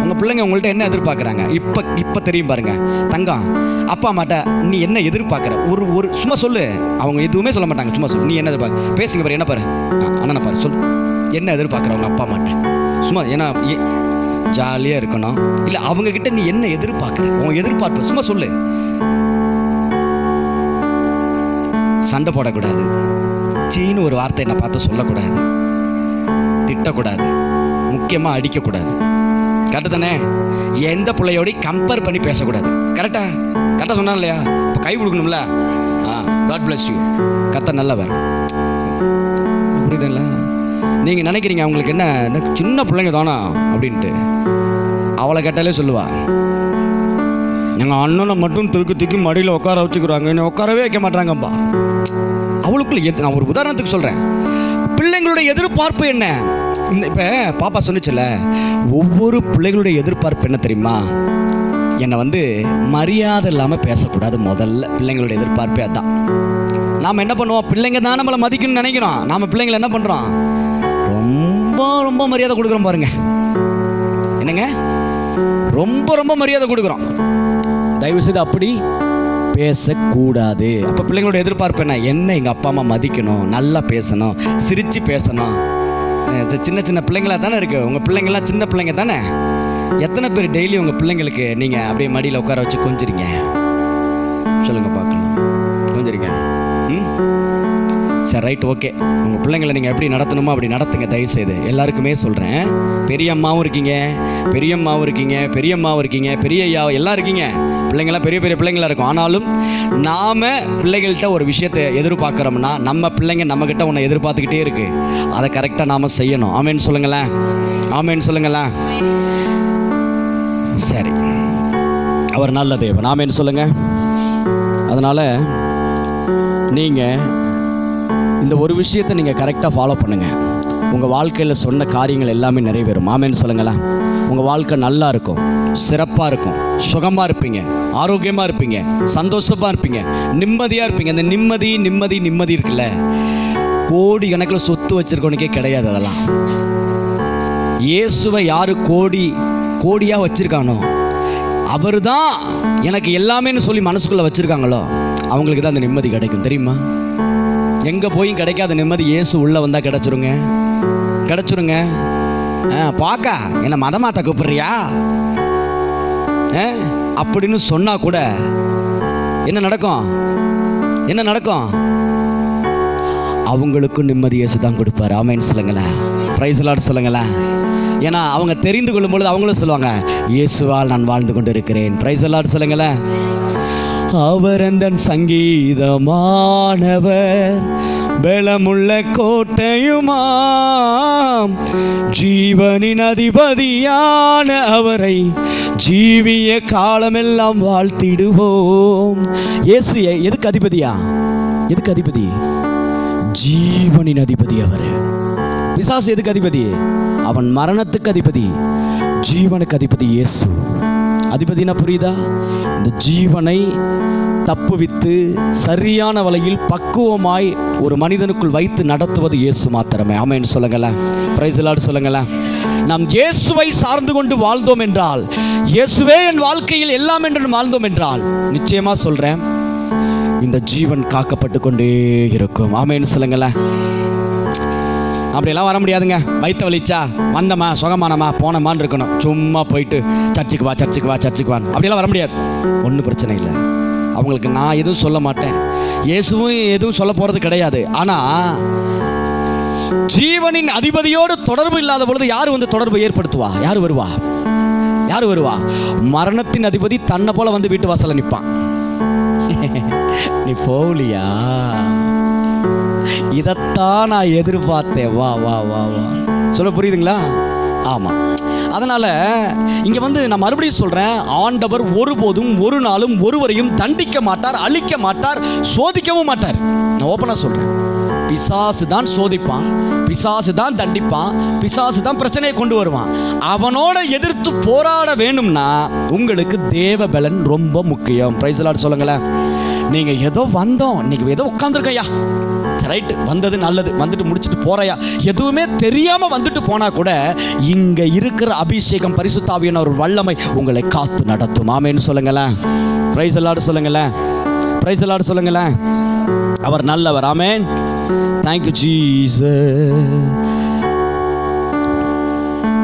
உங்கள் பிள்ளைங்க உங்கள்கிட்ட என்ன எதிர்பார்க்குறாங்க? இப்போ தெரியும் பாருங்க. தங்கம், அப்பா அம்மாட்ட நீ என்ன எதிர்பார்க்குற? ஒரு சும்மா சொல்லு. அவங்க எதுவுமே சொல்ல மாட்டாங்க, சும்மா சொல்லு. நீ என்ன எதிர்பார்க்க? பேசுங்க பாரு. என்ன பாரு, அண்ணனை பாரு, சொல்லு. என்ன எதிர்பார்க்குறவங்க அப்பா அம்மாட்ட? சும்மா ஏன்னா ஜாலியாக இருக்கணும். இல்லை அவங்கக்கிட்ட நீ என்ன எதிர்பார்க்குற? உங்க எதிர்பார்ப்பு சும்மா சொல்லு. சண்டை போடக்கூடாது, சீன்னு ஒரு வார்த்தை என்னை பார்த்து சொல்லக்கூடாது, திட்டக்கூடாது, முக்கியமாக அடிக்கக்கூடாது. கரெக்டு தானே? எந்த பிள்ளையோடையும் கம்பேர் பண்ணி பேசக்கூடாது. கரெக்டாக சொன்னான் இல்லையா? இப்போ கை கொடுக்கணும்ல. God bless you. கர்த்தர் நல்லவர். புரியுதுங்களா? நீங்கள் நினைக்கிறீங்க அவங்களுக்கு என்ன சின்ன பிள்ளைங்க தானா அப்படின்ட்டு. அவளை கேட்டாலே சொல்லுவா, எங்கள் அண்ணனை மட்டும் தூக்கி மடியில் உட்கார வச்சுக்கிறாங்க, என்னை உட்காரவே வைக்க மாட்டாங்கப்பா. அவளுக்குள்ள நான் ஒரு உதாரணத்துக்கு சொல்கிறேன். பிள்ளைங்களுடைய எதிர்பார்ப்பு என்ன? இப்போ பாப்பா சொன்னிச்சுல, ஒவ்வொரு பிள்ளைகளுடைய எதிர்பார்ப்பு என்ன தெரியுமா? என்னை மரியாதை இல்லாமல் பேசக்கூடாது. முதல்ல பிள்ளைங்களுடைய எதிர்பார்ப்பே அதான். நாம் என்ன பண்ணுவோம்? பிள்ளைங்க தான் நம்மளை மதிக்கணும்னு நினைக்கிறோம். நாம் பிள்ளைங்களை என்ன பண்ணுறோம்? ரொம்ப மரியாதை கொடுக்குறோம் பாருங்க. என்னங்க? ரொம்ப மரியாதை கொடுக்குறோம். தயவு செய்து அப்படி பேசக்கூடாது. அப்போ பிள்ளைங்களோட எதிர்பார்ப்பு என்ன? எங்கள் அப்பா அம்மா மதிக்கணும், நல்லா பேசணும், சிரித்து பேசணும். சின்ன பிள்ளைங்களாக தானே இருக்குது. உங்கள் பிள்ளைங்களாம் சின்ன பிள்ளைங்க தானே. எத்தனை பேர் டெய்லி உங்கள் பிள்ளைங்களுக்கு நீங்கள் அப்படியே மடியில் உட்கார வச்சு கொஞ்சிறீங்க? சொல்லுங்கள் பார்க்கலாம். கொஞ்சிறீங்க? சரி ரைட் ஓகே, உங்கள் பிள்ளைங்களை நீங்கள் எப்படி நடத்தணுமோ அப்படி நடத்துங்க தயவுசெய்து. எல்லாருக்குமே சொல்கிறேன், பெரிய அம்மாவும் இருக்கீங்க, பெரியம்மாவும் இருக்கீங்க, பெரியம்மாவும் இருக்கீங்க, பெரிய ஐயா எல்லாம் இருக்கீங்க, பிள்ளைங்களாம் பெரிய பெரிய பிள்ளைங்களாக இருக்கும். ஆனாலும் நாம் பிள்ளைகள்கிட்ட ஒரு விஷயத்தை எதிர்பார்க்குறோம்னா நம்ம பிள்ளைங்க நம்மக்கிட்ட ஒன்று எதிர்பார்த்துக்கிட்டே இருக்குது, அதை கரெக்டாக நாம் செய்யணும். ஆமேன்னு சொல்லுங்களேன், ஆமேன்னு சொல்லுங்களேன். சரி, அவர் நல்ல தேவன், ஆமேன்னு சொல்லுங்கள். அதனால் நீங்கள் இந்த ஒரு விஷயத்தை நீங்கள் கரெக்டாக ஃபாலோ பண்ணுங்கள், உங்கள் வாழ்க்கையில் சொன்ன காரியங்கள் எல்லாமே நிறைவேறும். ஆமேன்னு சொல்லுங்களேன். உங்கள் வாழ்க்கை நல்லா இருக்கும், சிறப்பாக இருக்கும், சுகமாக இருப்பீங்க, ஆரோக்கியமாக இருப்பீங்க, சந்தோஷமாக இருப்பீங்க, நிம்மதியாக இருப்பீங்க. அந்த நிம்மதி நிம்மதி நிம்மதி இருக்குல்ல, கோடி கணக்கில் சொத்து வச்சுருக்கவனுக்கே கிடையாது. அதெல்லாம் இயேசுவை யார் கோடியாக வச்சுருக்கானோ, அவர் தான் எனக்கு எல்லாமேன்னு சொல்லி மனசுக்குள்ளே வச்சுருக்காங்களோ அவங்களுக்கு தான் அந்த நிம்மதி கிடைக்கும். தெரியுமா? எங்கே போயும் கிடைக்காத நிம்மதி இயேசு உள்ளே வந்தால் கிடச்சிருங்க. பார்க்க என்ன மதமாத்த கூப்பிட்றியா அப்படின்னு சொன்னால் கூட என்ன நடக்கும்? அவங்களுக்கும் நிம்மதி இயேசு தான் கொடுப்பாரு. ஆமேன்னு சொல்லுங்களேன், பிரைஸ் லார்ட் சொல்லுங்களேன். ஏன்னா அவங்க தெரிந்து கொள்ளும் பொழுது அவங்களும் சொல்லுவாங்க, இயேசுவால் நான் வாழ்ந்து கொண்டு இருக்கிறேன். பிரைஸ் லார்ட் சொல்லுங்களேன். அவர் அந்த சங்கீதமானவர், பலமுள்ள கோட்டையுமாம், ஜீவனின் அதிபதியான அவரை ஜீவிய காலமெல்லாம் வாழ்த்திடுவோம். இயேசு எதுக்கு அதிபதியா? எதுக்கு அதிபதி? ஜீவனின் அதிபதி அவர். பிசாசு எதுக்கு அதிபதி? அவன் மரணத்துக்கு அதிபதி, ஜீவனுக்கு அதிபதி இயேசு. அதிபதினா புரியுதா? இந்த ஜீவனை தப்புவித்து சரியான வழியில் பக்குவமாய் ஒரு மனிதனுக்குள் வைத்து நடத்துவது இயேசு மாத்திரமே. ஆமென் சொல்லுங்களேன், பிரைஸ் தி லார்ட் சொல்லுங்களேன். நாம் இயேசுவை சார்ந்து கொண்டு வாழ்ந்தோம் என்றால், இயேசுவே என் வாழ்க்கையில் எல்லாம் என்று வாழ்ந்தோம் என்றால், நிச்சயமா சொல்றேன், இந்த ஜீவன் காக்கப்பட்டு கொண்டே இருக்கும். ஆமென் சொல்லுங்களேன். அப்படியெல்லாம் வர முடியாதுங்க. வயிற்று வலிச்சா வந்தமா சுகமானமா போனமான்னு இருக்கணும். சும்மா போயிட்டு சர்ச்சுக்கு வா அப்படியெல்லாம் வர முடியாது. ஒன்றும் பிரச்சனை இல்லை. அவங்களுக்கு நான் எதுவும் சொல்ல மாட்டேன், இயேசுவும் எதுவும் சொல்ல போகிறது கிடையாது. ஆனால் ஜீவனின் அதிபதியோடு தொடர்பு இல்லாத பொழுது யார் வந்து தொடர்பு ஏற்படுத்துவா? யார் வருவா? மரணத்தின் அதிபதி தன்னை போல வந்து வீட்டு வாசல்ல நிற்பான். நீ போகலியா? இதைத்தான் நான் எதிர்பார்த்தேன், வா வா வா வா. சொல்ல புரியுதுங்களா? ஆமாம். அதனால் இங்கே வந்து நான் மறுபடியும் சொல்கிறேன், ஆண்டவர் ஒருபோதும் ஒரு நாளும் ஒருவரையும் தண்டிக்க மாட்டார், அழிக்க மாட்டார், சோதிக்கவும் மாட்டார். நான் ஓப்பனாக சொல்கிறேன், பிசாசு தான் சோதிப்பான், பிசாசு தான் தண்டிப்பான், பிசாசு தான் பிரச்சனையை கொண்டு வருவான். அவனோட எதிர்த்து போராட வேணும்னா உங்களுக்கு தேவ பலன் ரொம்ப முக்கியம். பிரைஸ் தி லார்ட் சொல்லுங்களேன். நீங்கள் ஏதோ வந்தோம், இன்னைக்கு ஏதோ உட்காந்துருக்கையா, ரைட்டு, வந்தது நல்லது, வந்துட்டு முடிச்சுட்டு போறையா, எதுவுமே தெரியாமல் வந்துட்டு போனால் கூட இங்கே இருக்கிற அபிஷேகம், பரிசுத்த ஆவியானவர் வல்லமை உங்களை காத்து நடத்தும். ஆமென்னு சொல்லுங்களேன், பிரைஸ் தி லார்ட் சொல்லுங்களேன், பிரைஸ் தி லார்ட் சொல்லுங்களேன். அவர் நல்லவர். ஆமென். Thank you Jesus.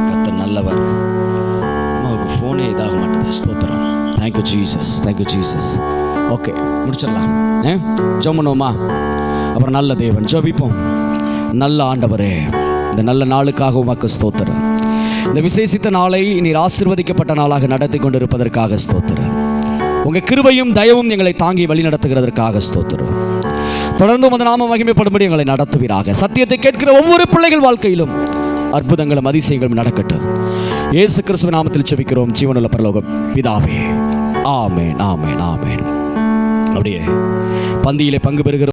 கர்த்தர் நல்லவர். அம்மாவுக்கு ஃபோனே இதாக மாட்டேது. ஸ்தோத்திரம். Thank you Jesus, thank you Jesus. Okay, முடிச்சிடலாம். ஜெபம் பண்ணுவோமா? அப்புறம் நல்ல தேவன், ஜெபிப்போம். நல்ல ஆண்டவரே, இந்த நல்ல நாளுக்காக உமக்கு ஸ்தோத்திரம். இந்த விசேஷித்த நாளை நீர் ஆசீர்வதிக்கப்பட்ட நாளாக நடத்தி கொண்டிருப்பதற்காக ஸ்தோத்திரம். உங்கள் கிருபையும் தயவும் எங்களை தாங்கி வழி நடத்துகிறதற்காக ஸ்தோத்திரம். தொடர்ந்து உமது நாமம் மகிமைப்படும்படி எங்களை நடத்துவீராக. சத்தியத்தை கேட்கிற ஒவ்வொரு பிள்ளைகள் வாழ்க்கையிலும் அற்புதங்களும் அதிசயங்களும் நடக்கட்டும். இயேசு கிறிஸ்துவின் நாமத்தில் ஜெபிக்கிறோம் ஜீவனுள்ள பரலோக பிதாவே. ஆமென், ஆமென், ஆமென். அப்படியே பந்தியிலே பங்கு பெறுகிற